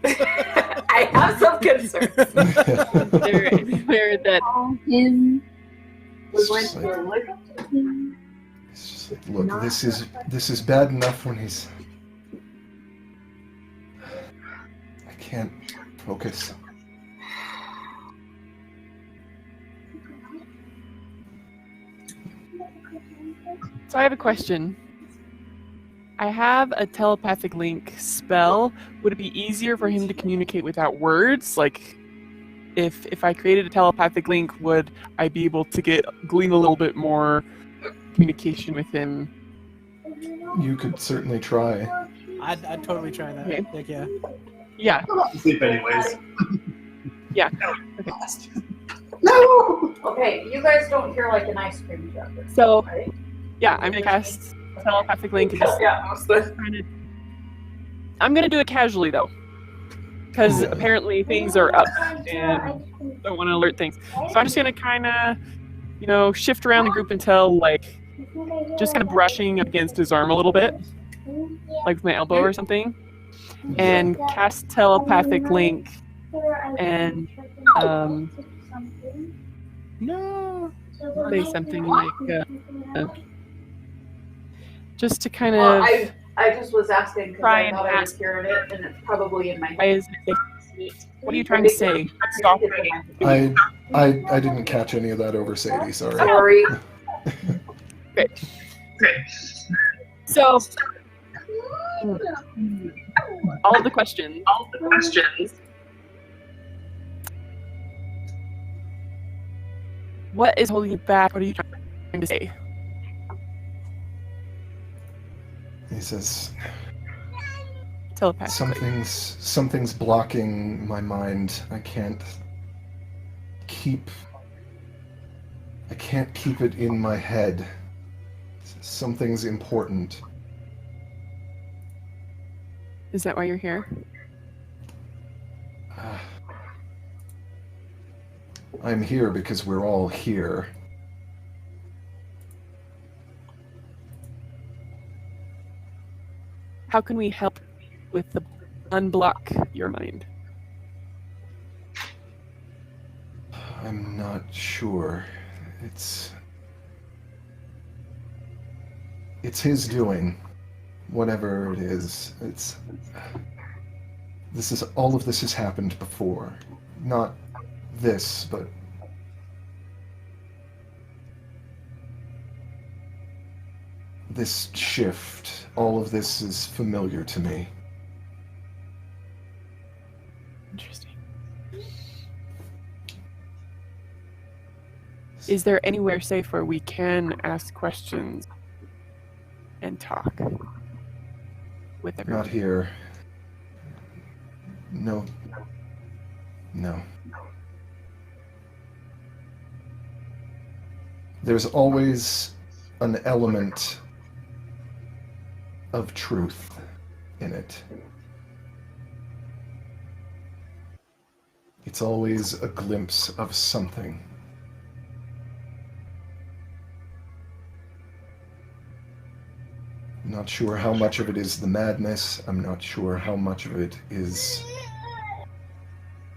I have some concerns. Is there anywhere that Him. We're It's going just to like- look him. It's just like, look, this is bad enough when he's. I can't focus. So I have a question. I have a telepathic link spell. Would it be easier for him to communicate without words? Like, if I created a telepathic link, would I be able to glean a little bit more communication with him? You could certainly try. I'd totally try that. Okay. Like, yeah. Yeah. I'll have to sleep anyways. Yeah. Okay. No. Okay, you guys don't hear like an ice cream truck, So right? yeah, I'm gonna cast telepathic link. And just Yeah, mostly. I'm gonna do it casually though, because Yeah. apparently things are up and don't want to alert things. So I'm just gonna kind of, shift around the group until like just kind of brushing against his arm a little bit, like with my elbow or something, and cast telepathic link and No. say something like just to kind Well, of. I just was asking because Try I and thought I was ask. hearing it, and it's probably in my Why is it- What are you trying to say? Stop it. I didn't catch any of that over Sadie, sorry. Sorry. So, all of the questions. What is holding you back? What are you trying to say? He says, Telepathy. something's blocking my mind. I can't keep it in my head. Something's important. Is that why you're here? I'm here because we're all here. How can we help with the unblock your mind? I'm not sure. It's his doing. Whatever it is. All of this has happened before. Not this, but this shift. All of this is familiar to me. Interesting. Is there anywhere safe where we can ask questions and talk with everyone? Not here. No. There's always an element of truth in it. It's always a glimpse of something. I'm not sure how much of it is the madness. I'm not sure how much of it is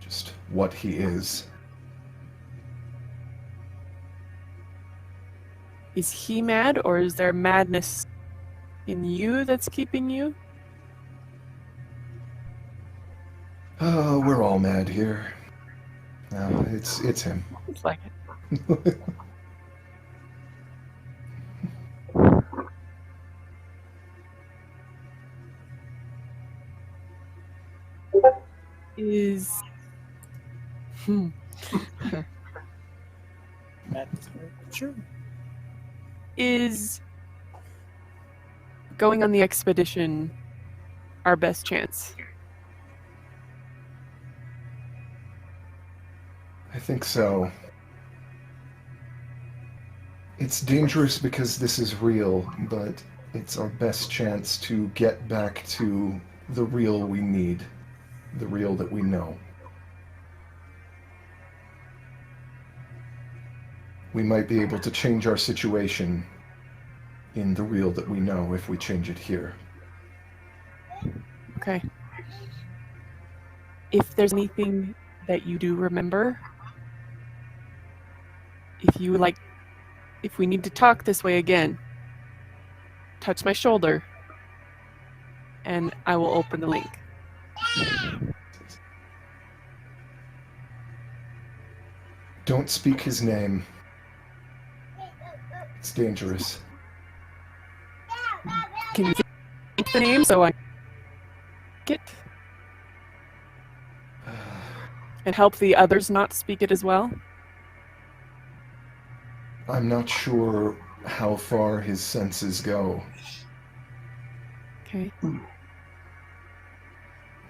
just what he is. Is he mad, or is there madness in you that's keeping you? Oh, we're all mad here. No, it's him. It's like it. Is That's true. is going on the expedition our best chance? I think so. It's dangerous because this is real, but it's our best chance to get back to the real we need, the real that we know. We might be able to change our situation in the real that we know if we change it here. Okay. If there's anything that you do remember, if we need to talk this way again, touch my shoulder, and I will open the link. Don't speak his name. It's dangerous. Can you think the name so I get and help the others not speak it as well? I'm not sure how far his senses go. Okay.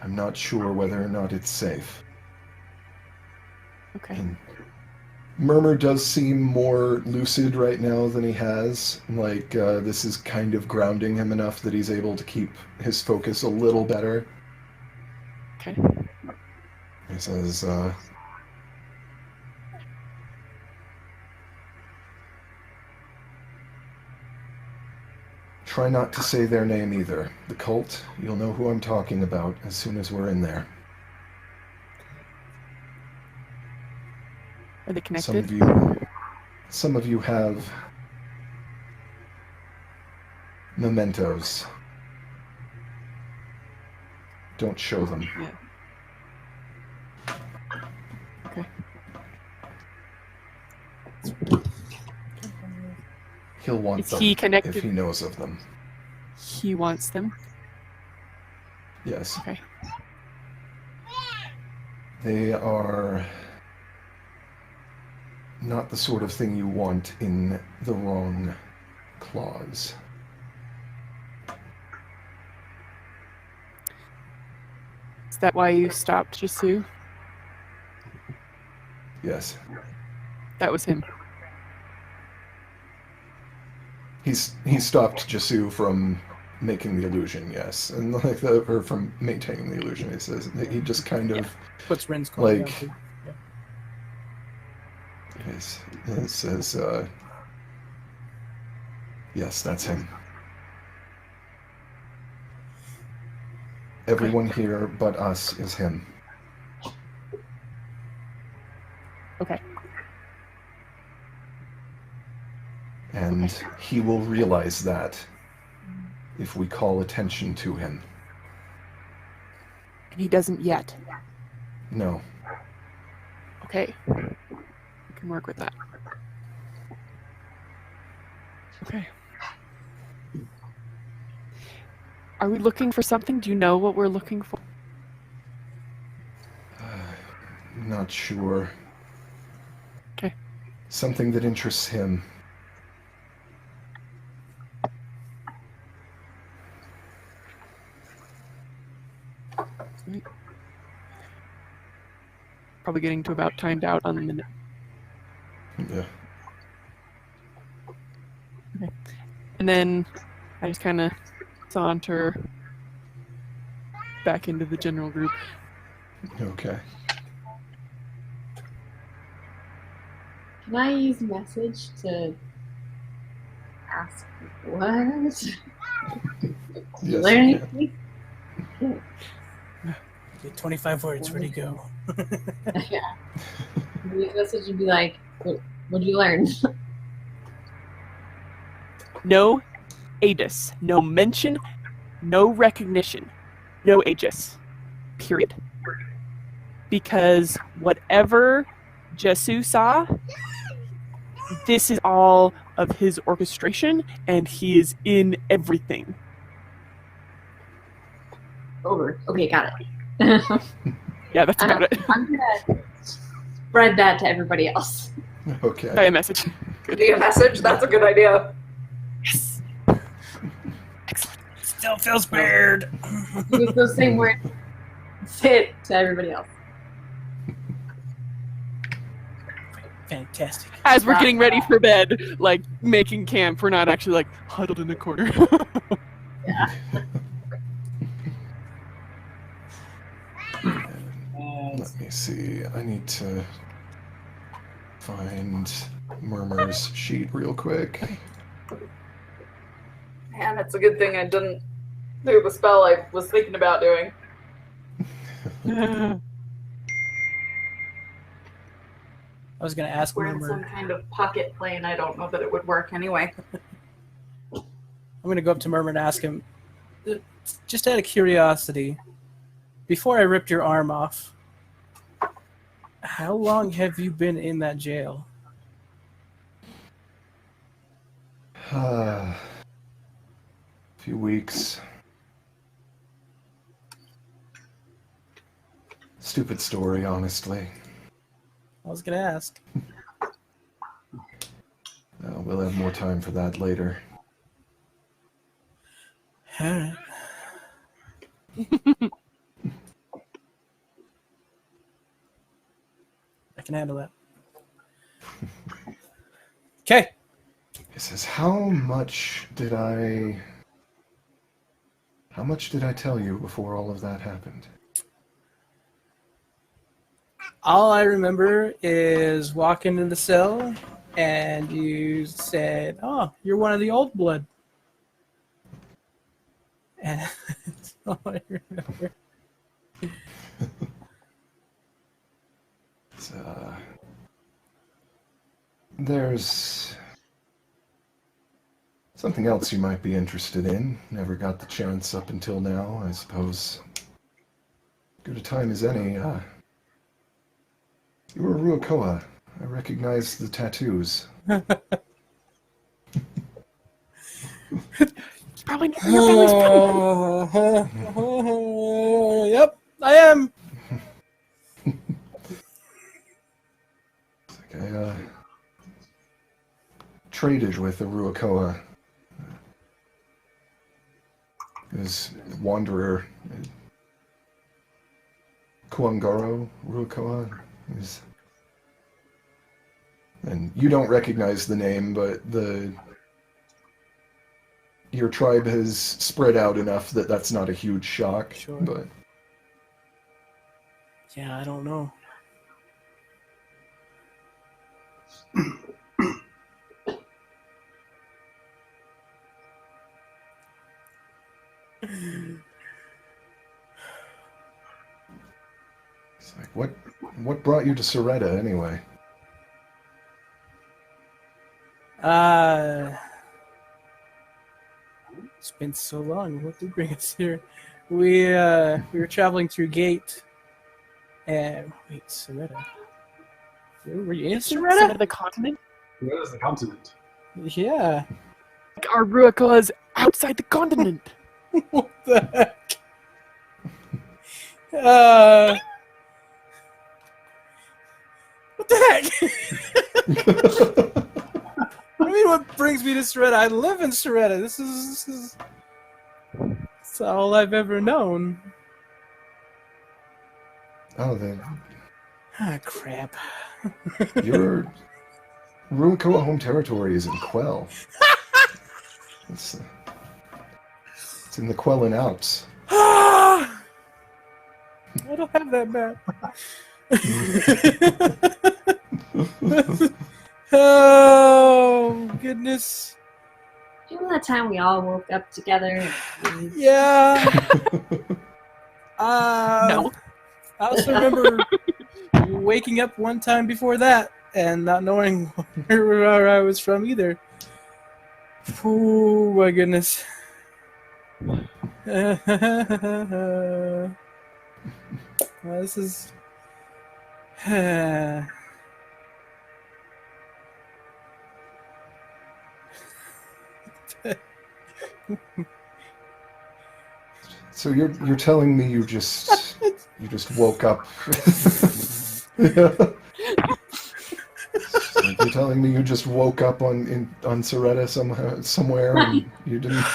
I'm not sure whether or not it's safe. Okay. And Murmur does seem more lucid right now than he has. Like, this is kind of grounding him enough that he's able to keep his focus a little better. Okay. He says, try not to say their name either. The cult, you'll know who I'm talking about as soon as we're in there. Are they connected? Some of you have mementos. Don't show them. Yeah. Okay. He'll want Is them he connected? if he knows of them. He wants them. Yes. Okay. They are not the sort of thing you want in the wrong claws. Is that why you stopped Jisu? Yes. That was him. He stopped Jisu from making the illusion, yes. And like or from maintaining the illusion, he says. He just kind of Puts Ren's calling like out too. Yeah. it says yes, that's him. Everyone here but us is him. Okay. And he will realize that if we call attention to him. And he doesn't yet. No. Okay. We can work with that. Okay. Are we looking for something? Do you know what we're looking for? Not sure. Okay. Something that interests him. Probably getting to about timed out on the minute. Yeah. And then I just kind of saunter back into the general group. Okay. Can I use message to ask what? Yes, Learn you can. anything? Get 25 words, ready, go. Yeah. Use message and be like, what did you learn? No Aegis. No mention. No recognition. No Aegis. Period. Because whatever Jesu saw, this is all of his orchestration, and he is in everything. Over. Okay, got it. Yeah, that's about it. I'm gonna spread that to everybody else. Okay. By a message. Via message? That's a good idea. Yes. Excellent. Still feels weird. Use those same words. Say it to everybody else. Fantastic. As we're getting ready for bed, like making camp, we're not actually like huddled in a corner. Yeah. Let me see. I need to find Murmur's sheet real quick. Man, it's a good thing I didn't do the spell I was thinking about doing. I was going to ask We're in some Murmur. kind of pocket plane. I don't know that it would work anyway. I'm going to go up to Murmur and ask him, just out of curiosity, before I ripped your arm off, how long have you been in that jail? A few weeks. Stupid story, honestly. I was going to ask. We'll have more time for that later. All right. I can handle that. Okay. He says, How much did I tell you before all of that happened? All I remember is walking in the cell, and you said, "Oh, you're one of the old blood." And that's all I remember. There's something else you might be interested in. Never got the chance up until now, I suppose. Good a time as any. You were Ruakoa. I recognize the tattoos. Probably not your family's friend. Yep, I am. It's like I traded with the Ruakoa. His wanderer, Kuangaro Ruakoa. And you don't recognize the name, but your tribe has spread out enough that that's not a huge shock. Sure. But Yeah, I don't know. it's like, what brought you to Soretta anyway? It's been so long. What did bring us here? We were traveling through Gate, and wait, Soretta. Were you in Isn't Soretta? Soretta the continent? Where is the continent? Yeah. Like our Ruakoa's outside the continent. What the heck? What the heck? I mean, what brings me to Soretta? I live in Soretta. This is it's all I've ever known. Oh, then Ah, crap. your Ruakoa home territory is in Quell. It's in the Quellan Alps. I don't have that map. Oh, goodness. Remember that time we all woke up together? Yeah. No. I also remember waking up one time before that and not knowing where I was from either. Oh, my goodness. This is... So you're telling me you just woke up? You're telling me you just woke up on Soretta somewhere and you didn't?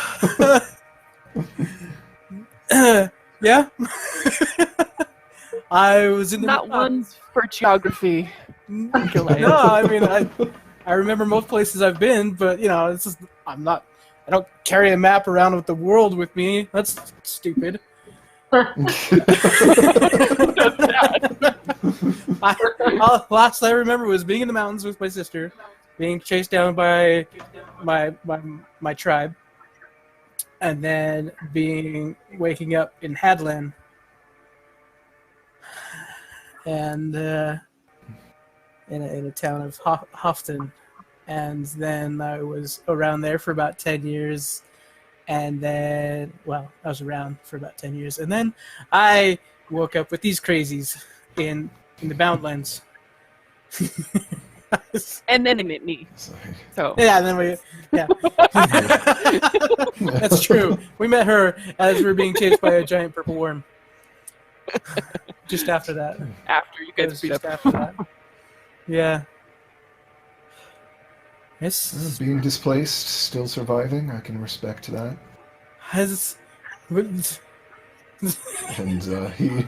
Yeah. I was in the Not one for geography. No, I mean I remember most places I've been, but it's just I don't carry a map around with the world with me. That's stupid. Last I remember was being in the mountains with my sister, being chased down by my tribe, and then waking up in Hadland, and in a town of Houghton, and then I was around there for about 10 years. And then, I was around for about 10 years. And then I woke up with these crazies in the Boundlands. And then it hit me. So Yeah, and then That's true. We met her as we were being chased by a giant purple worm. Just after that. after you guys beat Just up. after that. Yeah. Yes. Being displaced, still surviving, I can respect that. And he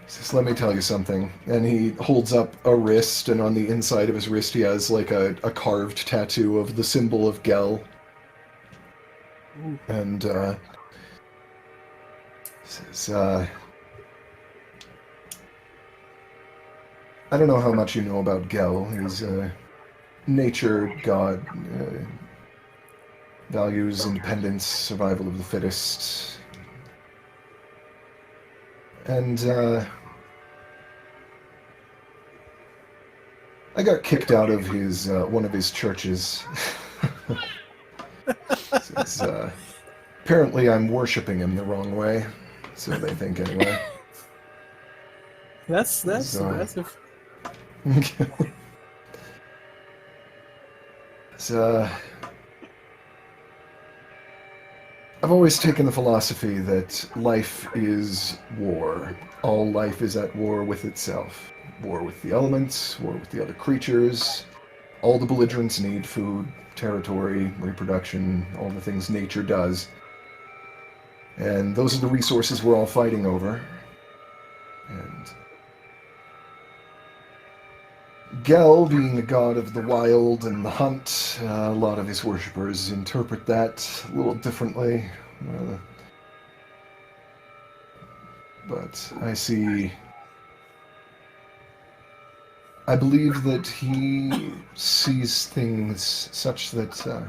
says, "Let me tell you something." And he holds up a wrist, and on the inside of his wrist he has like a carved tattoo of the symbol of Gel. Ooh. And says, I don't know how much you know about Gel. He's a nature god, values independence, survival of the fittest. And I got kicked out of his one of his churches. Says, apparently I'm worshipping him the wrong way, so they think anyway. That's aggressive. I've always taken the philosophy that life is war. All life is at war with itself. War with the elements, war with the other creatures. All the belligerents need food, territory, reproduction, all the things nature does. And those are the resources we're all fighting over. And Gel, being the god of the wild and the hunt, a lot of his worshippers interpret that a little differently. But I believe that he sees things such that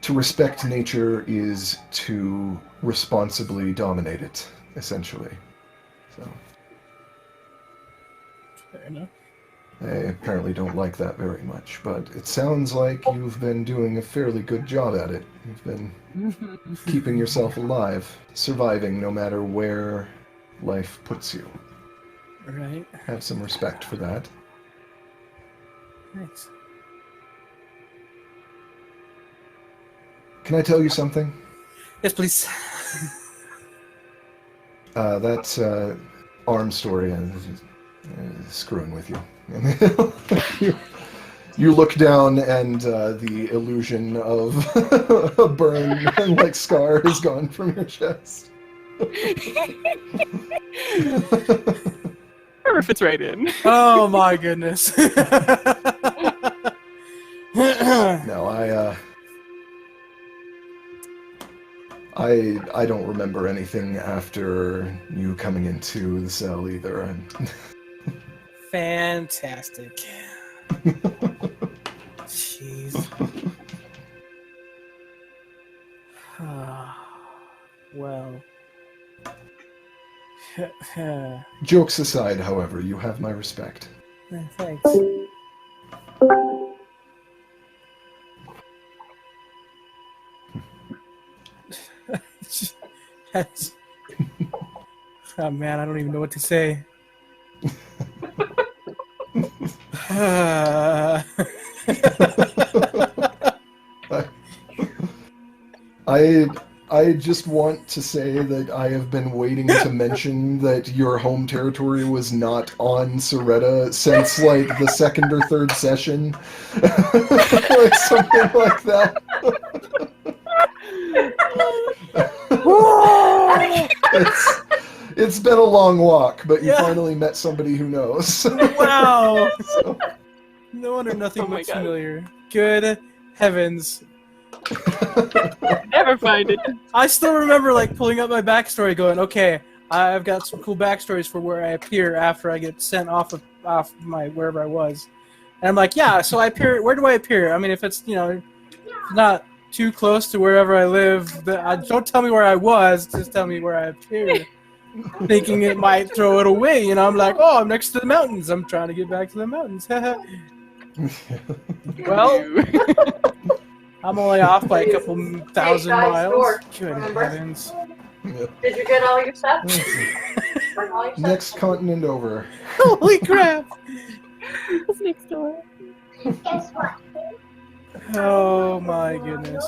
to respect nature is to responsibly dominate it, essentially. So Fair enough. I apparently don't like that very much, but it sounds like you've been doing a fairly good job at it. You've been keeping yourself alive, surviving no matter where life puts you. Right. Have some respect for that. Thanks. Can I tell you something? Yes, please. That arm story is screwing with you. You look down and the illusion of a burn and like scar is gone from your chest. Never fits right in. Oh my goodness. No, I don't remember anything after you coming into the cell either. Fantastic. Jeez. Well. Jokes aside, however, you have my respect. Thanks. Oh man, I don't even know what to say. I just want to say that I have been waiting to mention that your home territory was not on Soretta since like the second or third session. Like something like that. It's been a long walk, but you finally met somebody who knows. Wow. So. No wonder nothing Oh my looks God. familiar. Good heavens. Never find it. I still remember like pulling up my backstory going, okay, I've got some cool backstories for where I appear after I get sent off my wherever I was. And I'm like, yeah, so I appear, where do I appear? I mean, if it's, not too close to wherever I live, don't tell me where I was, just tell me where I appear. Thinking it might throw it away, I'm like, oh, I'm next to the mountains. I'm trying to get back to the mountains. Well, I'm only off by a couple thousand guys, miles. door. Good Remember? heavens. Did you get all your stuff? Bring all your stuff? Next continent over. Holy crap! It's next door. Guess what? Oh my goodness.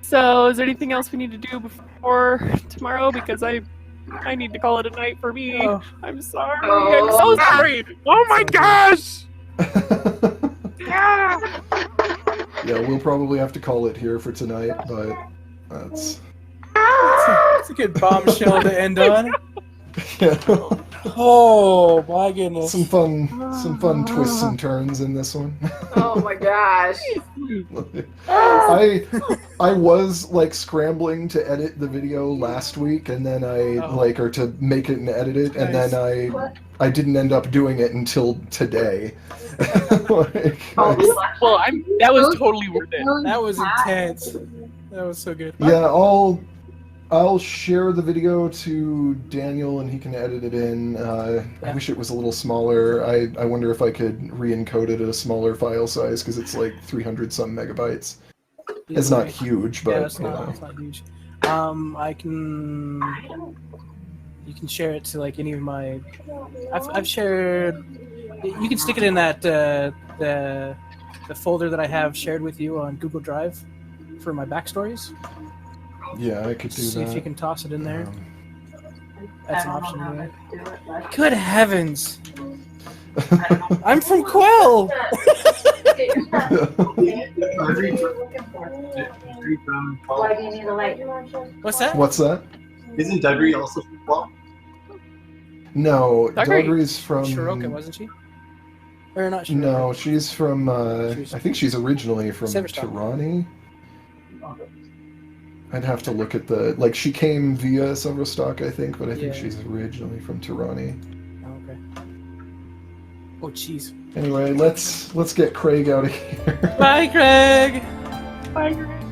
So, is there anything else we need to do before tomorrow? Because I need to call it a night for me. Oh. I'm sorry. Oh. I'm so sorry. Oh my gosh! Yeah, we'll probably have to call it here for tonight, but that's... It's a good bombshell to end on. Yeah. Oh my goodness. Some fun twists and turns in this one. Oh my gosh. I was like scrambling to edit the video last week, and then or to make it and edit it, and Nice. then I didn't end up doing it until today. Oh, That was totally worth it. That was intense. That was so good. Yeah, I'll share the video to Daniel and he can edit it in. I wish it was a little smaller. I wonder if I could re-encode it at a smaller file size because it's like 300 some megabytes. It's not huge, but Yeah, it's not huge. You can share it to like any of my. I've shared. You can stick it in that the folder that I have shared with you on Google Drive for my backstories. Yeah, I could do See that. if you can toss it in there. That's an option. Anyway. Anyway. Good heavens! I'm from Quell. Why do you need a light? What's that? What's that? Isn't Dudry also from Guam? No, Duggery. Duggery's from... Shiroka, wasn't she? Or not Shiroka? No, she's from... She's- I think she's originally from Severstock. Tirani. I'd have to look at the... Like, she came via Severstock, I think, but I think Yeah. she's originally from Tirani. Oh, okay. Oh, jeez. Anyway, let's get Craig out of here. Bye, Craig. Bye, Greg.